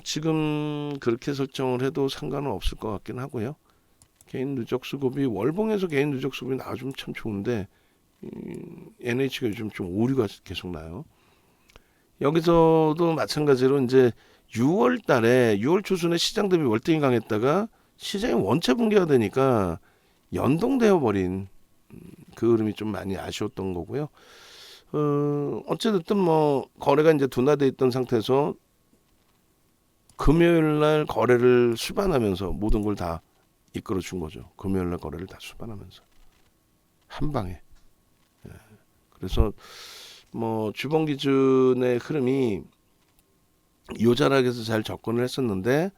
지금 그렇게 설정을 해도 상관은 없을 것 같긴 하고요. 개인 누적 수급이 월봉에서 개인 누적 수급이 나와주면 참 좋은데 NH가 요즘 좀 오류가 계속 나요. 여기서도 마찬가지로 이제 6월 달에 6월 초순에 시장 대비 월등히 강했다가 시장이 원체 붕괴가 되니까 연동되어 버린 그 흐름이 좀 많이 아쉬웠던 거고요. 어쨌든 뭐 거래가 이제 둔화돼 있던 상태에서 금요일 날 거래를 수반하면서 모든 걸 다 이끌어 준 거죠. 금요일 날 거래를 다 수반하면서 한 방에. 그래서 뭐 주봉 기준의 흐름이 요 자락에서 잘 접근을 했었는데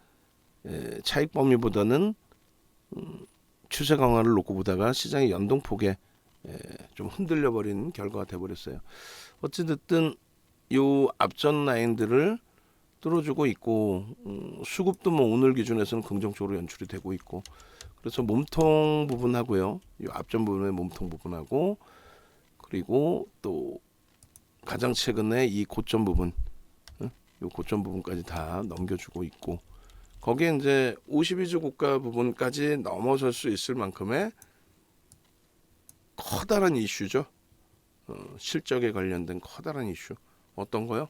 차익 범위보다는 추세 강화를 놓고 보다가 시장의 연동폭에 좀 흔들려 버린 결과가 돼버렸어요. 어찌됐든 요 앞전 라인들을 뚫어주고 있고, 수급도 뭐 오늘 기준에서는 긍정적으로 연출이 되고 있고, 그래서 몸통 부분하고요, 요 앞전 부분의 몸통 부분하고, 그리고 또 가장 최근에 이 고점 부분, 요 고점 부분까지 다 넘겨주고 있고, 거기에 이제 52주 고가 부분까지 넘어설 수 있을 만큼의 커다란 이슈죠. 실적에 관련된 커다란 이슈. 어떤 거요?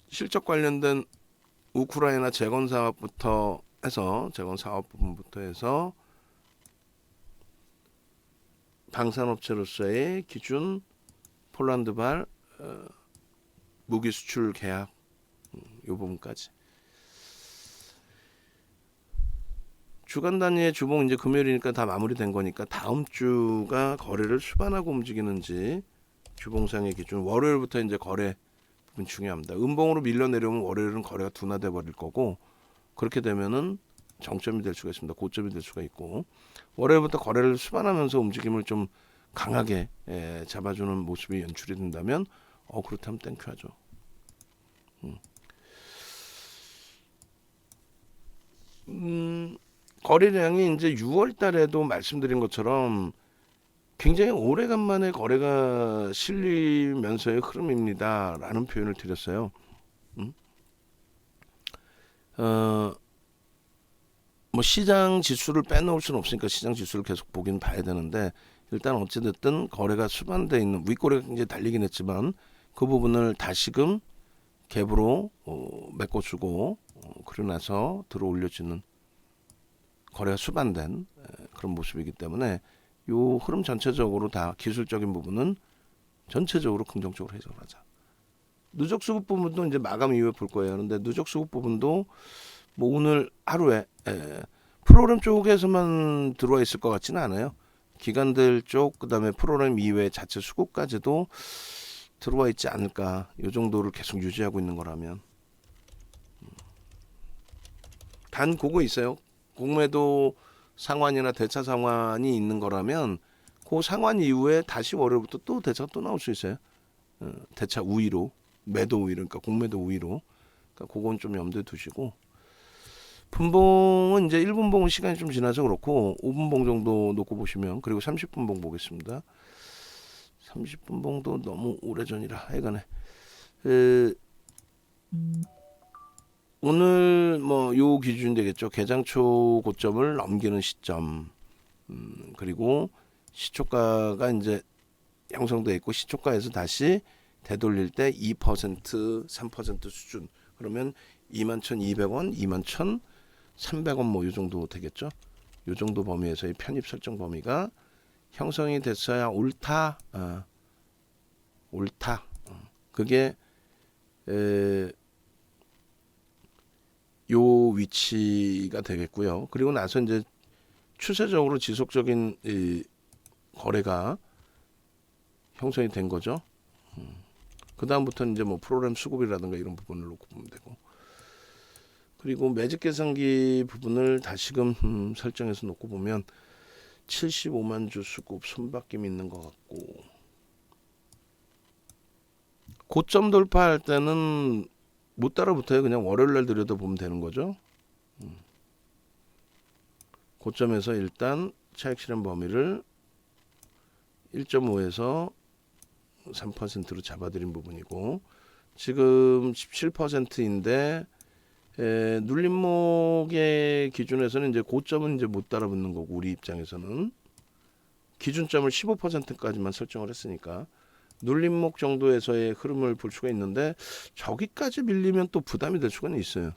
실적 관련된 우크라이나 재건 사업부터 해서, 재건 사업 부분부터 해서 방산업체로서의 기준, 폴란드발 무기 수출 계약, 이 부분까지. 주간 단위의 주봉 이제 금요일이니까 다 마무리된 거니까 다음 주가 거래를 수반하고 움직이는지 주봉상의 기준, 월요일부터 이제 거래 부분 중요합니다. 음봉으로 밀려 내려오면 월요일은 거래가 둔화돼 버릴 거고, 그렇게 되면은 정점이 될 수가 있습니다. 고점이 될 수가 있고, 월요일부터 거래를 수반하면서 움직임을 좀 강하게 잡아주는 모습이 연출이 된다면 그렇다면 땡큐하죠. 거래량이 이제 6월 달에도 말씀드린 것처럼 굉장히 오래간만에 거래가 실리면서의 흐름입니다라는 표현을 드렸어요. 음? 어, 뭐 시장 지수를 빼놓을 수는 없으니까 시장 지수를 계속 보긴 봐야 되는데, 일단 어찌됐든 거래가 수반돼 있는, 윗거래가 굉장히 달리긴 했지만 그 부분을 다시금 갭으로 메꿔주고 그러고 나서 들어 올려주는 거래가 수반된 그런 모습이기 때문에 요 흐름 전체적으로 다 기술적인 부분은 전체적으로 긍정적으로 해석을 하자. 누적 수급 부분도 이제 마감 이후에 볼 거예요. 그런데 누적 수급 부분도 뭐 오늘 하루에 프로그램 쪽에서만 들어와 있을 것 같지는 않아요. 기관들 쪽, 그다음에 프로그램 이외 자체 수급까지도 들어와 있지 않을까. 이 정도를 계속 유지하고 있는 거라면. 단 그거 있어요. 공매도 상환이나 대차 상환이 있는 거라면 그 상환 이후에 다시 월요일부터 또 대차가 또 나올 수 있어요. 대차 우위로, 매도 우위로, 그러니까 공매도 우위로. 그러니까 그건 좀 염두에 두시고, 분봉은 이제 1분 봉은 시간이 좀 지나서 그렇고 5분 봉 정도 놓고 보시면, 그리고 30분 봉 보겠습니다. 30분 봉도 너무 오래전이라 하여간에 오늘 뭐 요 기준 되겠죠. 개장초 고점을 넘기는 시점, 그리고 시초가가 이제 형성돼 있고 시초가에서 다시 되돌릴 때 2%, 3% 수준, 그러면 21,200원, 21,300원 뭐 요 정도 되겠죠. 요 정도 범위에서의 편입 설정 범위가 형성이 됐어야 옳다. 옳다. 그게 요 위치가 되겠고요. 그리고 나서 이제 추세적으로 지속적인 거래가 형성이 된 거죠. 그 다음부터는 이제 뭐 프로그램 수급이라든가 이런 부분을 놓고 보면 되고, 그리고 매직 계산기 부분을 다시금 설정해서 놓고 보면 75만 주 수급 손바뀜이 있는 것 같고, 고점 돌파할 때는 못 따라붙어요. 그냥 월요일날 들여다보면 되는 거죠. 고점에서 일단 차익 실현 범위를 1.5에서 3%로 잡아드린 부분이고, 지금 17%인데 눌림목의 기준에서는 이제 고점은 이제 못 따라붙는 거고, 우리 입장에서는 기준점을 15%까지만 설정을 했으니까 눌림목 정도에서의 흐름을 볼 수가 있는데, 저기까지 밀리면 또 부담이 될 수가 있어요.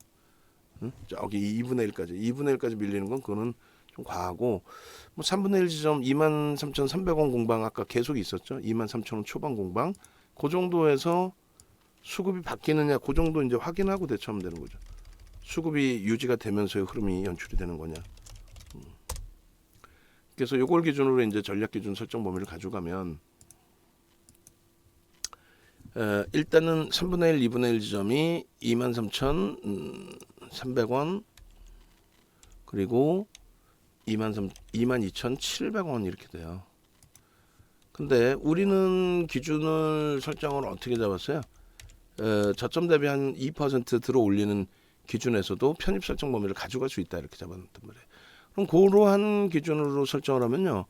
저기 2분의 1까지 밀리는 건 그거는 좀 과하고, 뭐 3분의 1 지점 23,300원 공방 아까 계속 있었죠. 23,000원 초반 공방, 그 정도에서 수급이 바뀌느냐, 그 정도 이제 확인하고 대처하면 되는 거죠. 수급이 유지가 되면서의 흐름이 연출이 되는 거냐. 그래서 요걸 기준으로 이제 전략 기준 설정 범위를 가져가면 일단은 3분의 1, 2분의 1 지점이 23,300원, 그리고 22,700원 이렇게 돼요. 근데 우리는 기준을 설정을 어떻게 잡았어요? 저점 대비 한 2% 들어 올리는 기준에서도 편입 설정 범위를 가져갈 수 있다, 이렇게 잡았단 말이에요. 그럼 그러한 기준으로 설정을 하면요,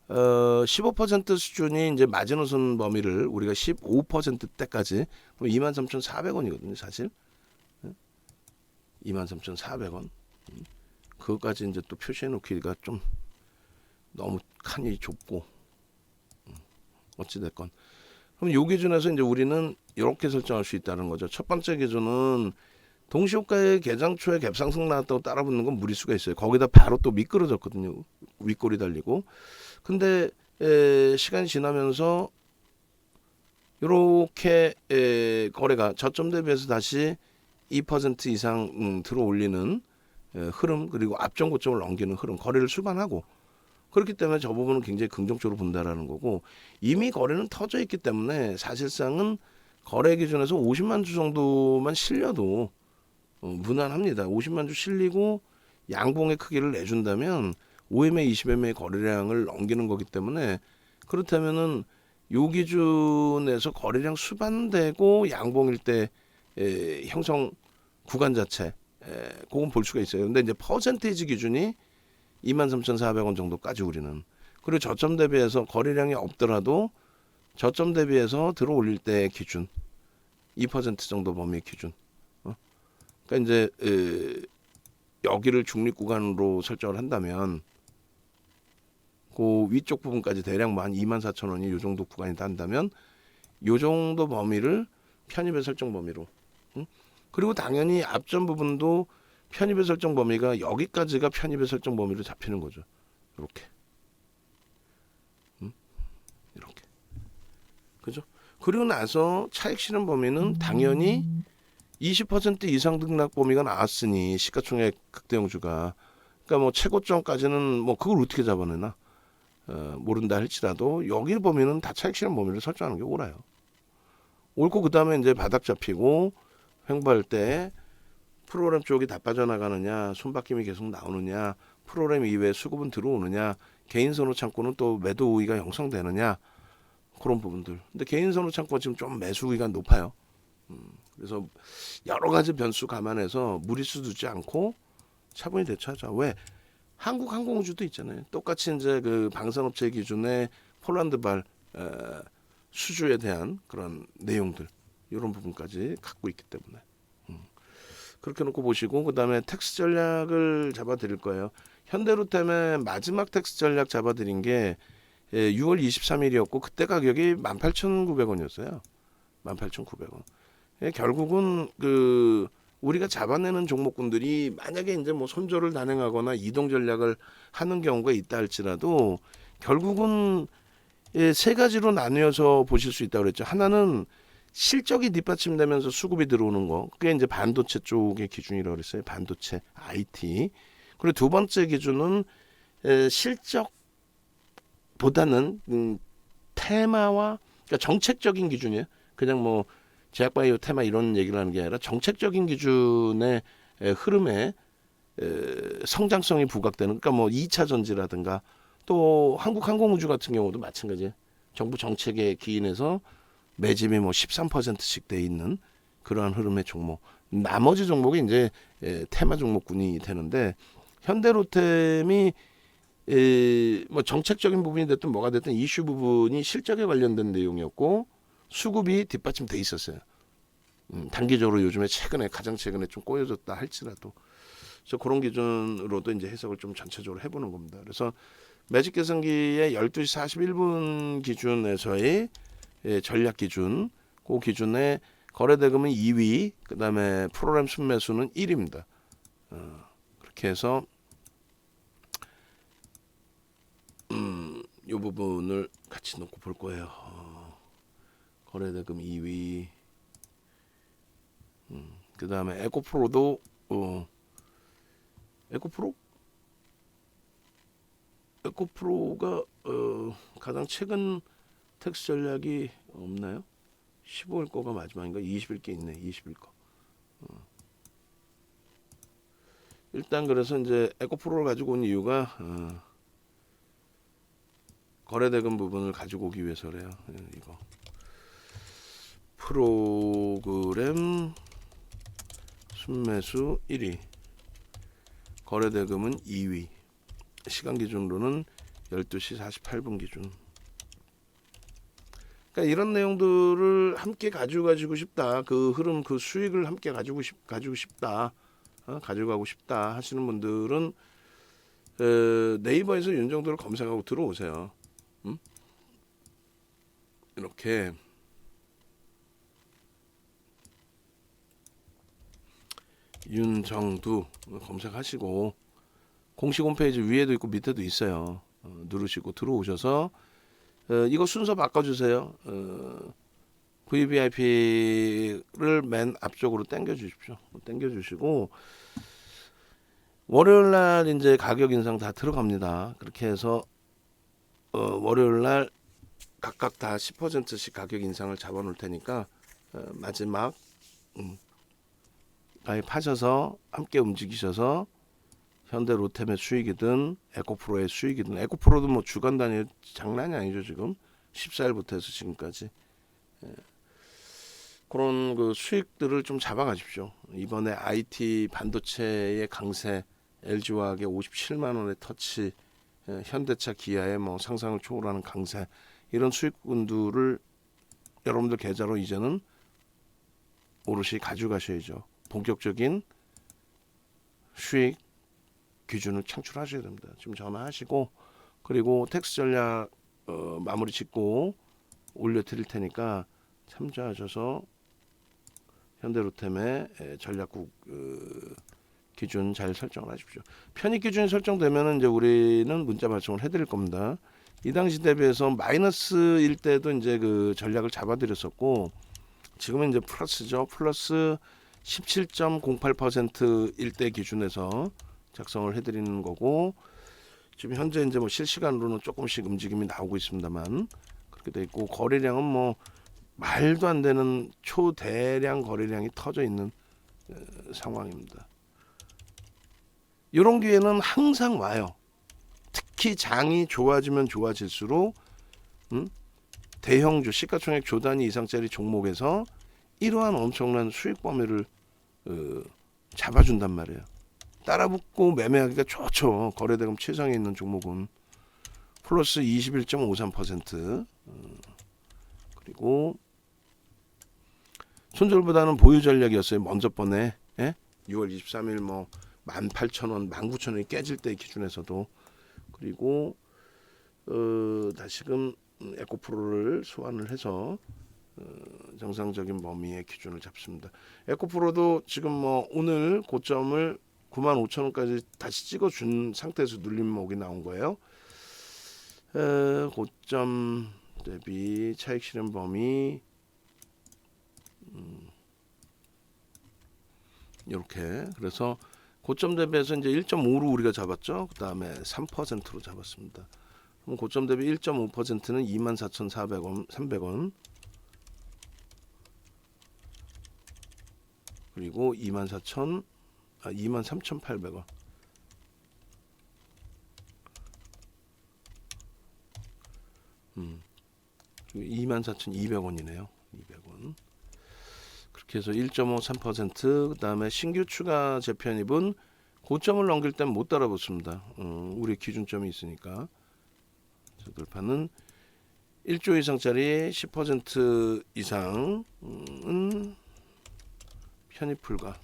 15% 수준이 이제 마지노선 범위를 우리가 15%대까지, 그럼 23,400원이거든요, 사실. 23,400원. 그것까지 이제 또 표시해 놓기가 좀 너무 칸이 좁고, 어찌됐건. 그럼 요 기준에서 이제 우리는 이렇게 설정할 수 있다는 거죠. 첫 번째 기준은 동시호가의 개장초에 갭상승 나왔다고 따라붙는 건 무리수가 있어요. 거기다 바로 또 미끄러졌거든요. 윗골이 달리고. 근데 시간이 지나면서 이렇게 거래가 저점 대비해서 다시 2% 이상 들어 올리는 흐름, 그리고 앞전 고점을 넘기는 흐름, 거래를 수반하고, 그렇기 때문에 저 부분은 굉장히 긍정적으로 본다라는 거고, 이미 거래는 터져 있기 때문에 사실상은 거래 기준에서 50만 주 정도만 실려도 무난합니다. 50만 주 실리고 양봉의 크기를 내준다면 5MA, 20MA 거래량을 넘기는 거기 때문에, 그렇다면은 요 기준에서 거래량 수반되고 양봉일 때 형성 구간 자체, 그건 볼 수가 있어요. 근데 이제 퍼센테이지 기준이 23,400원 정도까지 우리는. 그리고 저점 대비해서 거래량이 없더라도 저점 대비해서 들어 올릴 때 기준 2% 정도 범위 기준. 그러니까 이제 여기를 중립 구간으로 설정을 한다면 그 위쪽 부분까지 대략 한 24,000원이 요 정도 구간이다 한다면 요 정도 범위를 편입의 설정 범위로. 그리고 당연히 앞전 부분도 편입의 설정 범위가 여기까지가 편입의 설정 범위로 잡히는 거죠. 이렇게. 이렇게. 그죠? 그리고 나서 차익 실현 범위는 당연히 20% 이상 등락 범위가 나왔으니 시가총액 극대형주가 그러니까 뭐 최고점까지는 뭐 그걸 어떻게 잡아내나 모른다 할지라도 여기 범위는 다 차익 실현 범위를 설정하는 게 옳아요. 옳고 그 다음에 이제 바닥 잡히고 횡보할 때 프로그램 쪽이 다 빠져나가느냐, 손바뀜이 계속 나오느냐, 프로그램 이외에 수급은 들어오느냐, 개인 선호 창고는 또 매도 우위가 형성되느냐 그런 부분들. 근데 개인 선호 창고가 지금 좀 매수 우위가 높아요. 그래서 여러 가지 변수 감안해서 무리수 두지 않고 차분히 대처하자. 왜? 한국 항공우주도 있잖아요. 똑같이 이제 그 방산업체 기준의 폴란드발 수주에 대한 그런 내용들 이런 부분까지 갖고 있기 때문에 그렇게 놓고 보시고 그 다음에 텍스 전략을 잡아드릴 거예요. 현대로템의 마지막 텍스 전략 잡아드린 게 6월 23일이었고 그때 가격이 18,900원이었어요. 18,900원. 결국은 그 우리가 잡아내는 종목군들이 만약에 이제 뭐 손절을 단행하거나 이동 전략을 하는 경우가 있다 할지라도 결국은 세 가지로 나뉘어서 보실 수 있다고 그랬죠. 하나는 실적이 뒷받침되면서 수급이 들어오는 거. 그게 이제 반도체 쪽의 기준이라고 그랬어요. 반도체, IT. 그리고 두 번째 기준은 실적보다는 테마와 그러니까 정책적인 기준이에요. 그냥 뭐 제약바이오 테마 이런 얘기를 하는 게 아니라 정책적인 기준의 흐름에 성장성이 부각되는 그러니까 뭐 2차 전지라든가 또 한국항공우주 같은 경우도 마찬가지예요. 정부 정책에 기인해서 매집이 뭐 13%씩 돼 있는 그러한 흐름의 종목. 나머지 종목이 이제 테마 종목군이 되는데 현대로템이 뭐 정책적인 부분이 됐든 뭐가 됐든 이슈 부분이 실적에 관련된 내용이었고 수급이 뒷받침돼 있었어요. 단기적으로 요즘에 가장 최근에 좀 꼬여졌다 할지라도 그래서 그런 기준으로도 이제 해석을 좀 전체적으로 해보는 겁니다. 그래서 매직 계산기의 12시 41분 기준에서의 전략 기준, 그 기준에 거래대금은 2위, 그 다음에 프로그램 순매수는 1위입니다. 그렇게 해서 이 부분을 같이 놓고 볼 거예요. 거래대금 2위, 그 다음에 에코프로도 에코프로가 가장 최근 텍스 전략이 없나요? 15일 거가 마지막인가? 20일 게 있네. 20일 거. 일단 그래서 이제 에코프로를 가지고 온 이유가 거래대금 부분을 가지고 오기 위해서래요. 이거 프로그램 순매수 1위, 거래대금은 2위, 시간 기준으로는 12시 48분 기준. 그러니까 이런 내용들을 함께 가지고 싶다. 그 흐름, 그 수익을 함께 가지고 싶다. 가져가고 싶다 하시는 분들은 네이버에서 윤 정도를 검색하고 들어오세요. 이렇게 윤정두 검색하시고 공식 홈페이지 위에도 있고 밑에도 있어요. 누르시고 들어오셔서 이거 순서 바꿔주세요. VVIP를 맨 앞쪽으로 당겨 주십시오. 당겨 주시고 월요일 날 이제 가격 인상 다 들어갑니다. 그렇게 해서 월요일 날 각각 다 10%씩 가격 인상을 잡아 놓을 테니까 마지막 가입하셔서 함께 움직이셔서 현대로템의 수익이든 에코프로의 수익이든 에코프로도 뭐 주간 단위 장난이 아니죠. 지금 14일부터 해서 지금까지 그런 그 수익들을 좀 잡아가십시오. 이번에 IT 반도체의 강세 LG화학의 57만 원의 터치, 현대차, 기아의 뭐 상상을 초월하는 강세, 이런 수익군들을 여러분들 계좌로 이제는 오롯이 가져가셔야죠. 본격적인 수익 기준을 창출하셔야 됩니다. 지금 전화하시고, 그리고 텍스 전략 마무리 짓고 올려드릴 테니까 참조하셔서 현대로템의 전략국 기준 잘 설정을 하십시오. 편입 기준이 설정되면 이제 우리는 문자 발송을 해드릴 겁니다. 이 당시 대비해서 마이너스일 때도 이제 그 전략을 잡아드렸었고, 지금은 이제 플러스죠. 플러스 17.08%일 때 기준에서 작성을 해드리는 거고, 지금 현재 이제 뭐 실시간으로는 조금씩 움직임이 나오고 있습니다만 그렇게 돼 있고, 거래량은 뭐 말도 안 되는 초대량 거래량이 터져 있는 상황입니다. 이런 기회는 항상 와요. 특히 장이 좋아지면 좋아질수록 대형주 시가총액 조 단위 이상짜리 종목에서 이러한 엄청난 수익 범위를 잡아준단 말이에요. 따라붙고 매매하기가 좋죠. 거래대금 최상에 있는 종목은 플러스 21.53%, 그리고 손절보다는 보유 전략이었어요. 먼저 번에 6월 23일 뭐 18,000원, 19,000원이 깨질 때 기준에서도. 그리고 다시금 에코프로를 소환을 해서 정상적인 범위의 기준을 잡습니다. 에코프로도 지금 뭐 오늘 고점을 95,000원까지 다시 찍어준 상태에서 눌림목이 나온 거예요. 고점 대비 차익 실현 범위 이렇게, 그래서 고점 대비해서 이제 1.5로 우리가 잡았죠. 그 다음에 3%로 잡았습니다. 그럼 고점 대비 1.5%는 24,400원, 300원. 그리고 23,800원. 24,200원이네요. 200원. 그렇게 해서 1.53%, 그 다음에 신규 추가 재편입은 고점을 넘길 땐 못 따라붙습니다. 우리 기준점이 있으니까. 저들판은 1조 이상짜리 10% 이상은 편입 불가.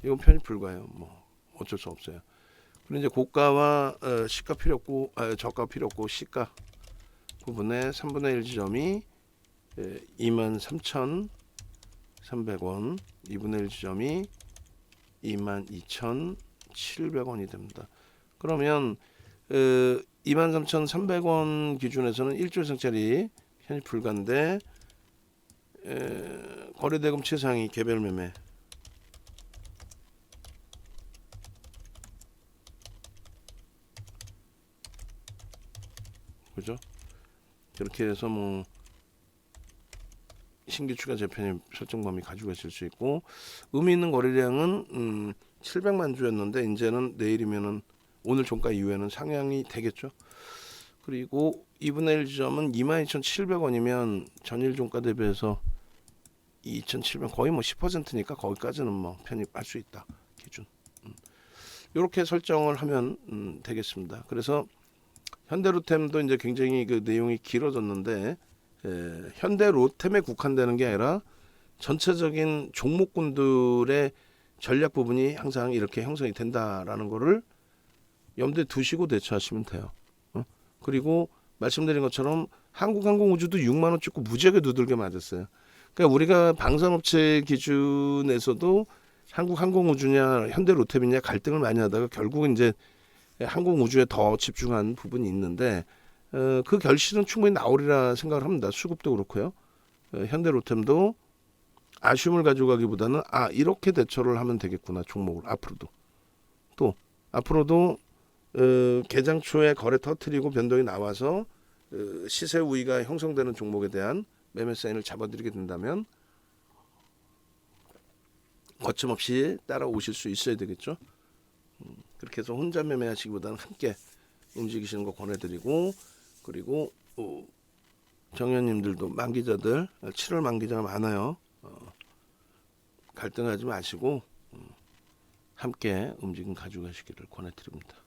이건 편입 불가예요. 뭐 어쩔 수 없어요. 그리고 이제 고가와 시가 필요 없고, 저가 필요 없고 시가 부분에 3분의 1 지점이 23,300원, 2분의 1 지점이 22,700원이 됩니다. 그러면 23,300원 기준에서는 1조 이상짜리 편입 불가인데, 거래대금 최상위 개별 매매 그죠? 이렇게 해서 뭐 신규 추가 재편입 설정 범위 가지고 있을 수 있고, 의미 있는 거래량은 700만 주였는데 이제는 내일이면은 오늘 종가 이후에는 상향이 되겠죠. 그리고 2분의 1 지점은 22,700원이면 전일 종가 대비해서 2,700, 거의 뭐 10%니까 거기까지는 뭐 편입할 수 있다 기준. 이렇게 설정을 하면 되겠습니다. 그래서 현대로템도 이제 굉장히 그 내용이 길어졌는데, 현대로템에 국한되는 게 아니라 전체적인 종목군들의 전략 부분이 항상 이렇게 형성이 된다라는 거를 염두에 두시고 대처하시면 돼요. 그리고 말씀드린 것처럼 한국항공우주도 6만 원 찍고 무지하게 두들겨 맞았어요. 그러니까 우리가 방산업체 기준에서도 한국항공우주냐 현대로템이냐 갈등을 많이 하다가 결국은 이제 항공우주에 더 집중한 부분이 있는데, 그 결실은 충분히 나오리라 생각을 합니다. 수급도 그렇고요. 현대로템도 아쉬움을 가져가기보다는 이렇게 대처를 하면 되겠구나, 종목을 앞으로도. 또 앞으로도 개장 초에 거래 터트리고 변동이 나와서 시세 우위가 형성되는 종목에 대한 매매 사인을 잡아드리게 된다면 거침없이 따라오실 수 있어야 되겠죠. 그렇게 해서 혼자 매매하시기보다는 함께 움직이시는 거 권해드리고, 그리고 정현님들도 만기자들 7월 만기자가 많아요. 갈등하지 마시고 함께 움직임 가져가시기를 권해드립니다.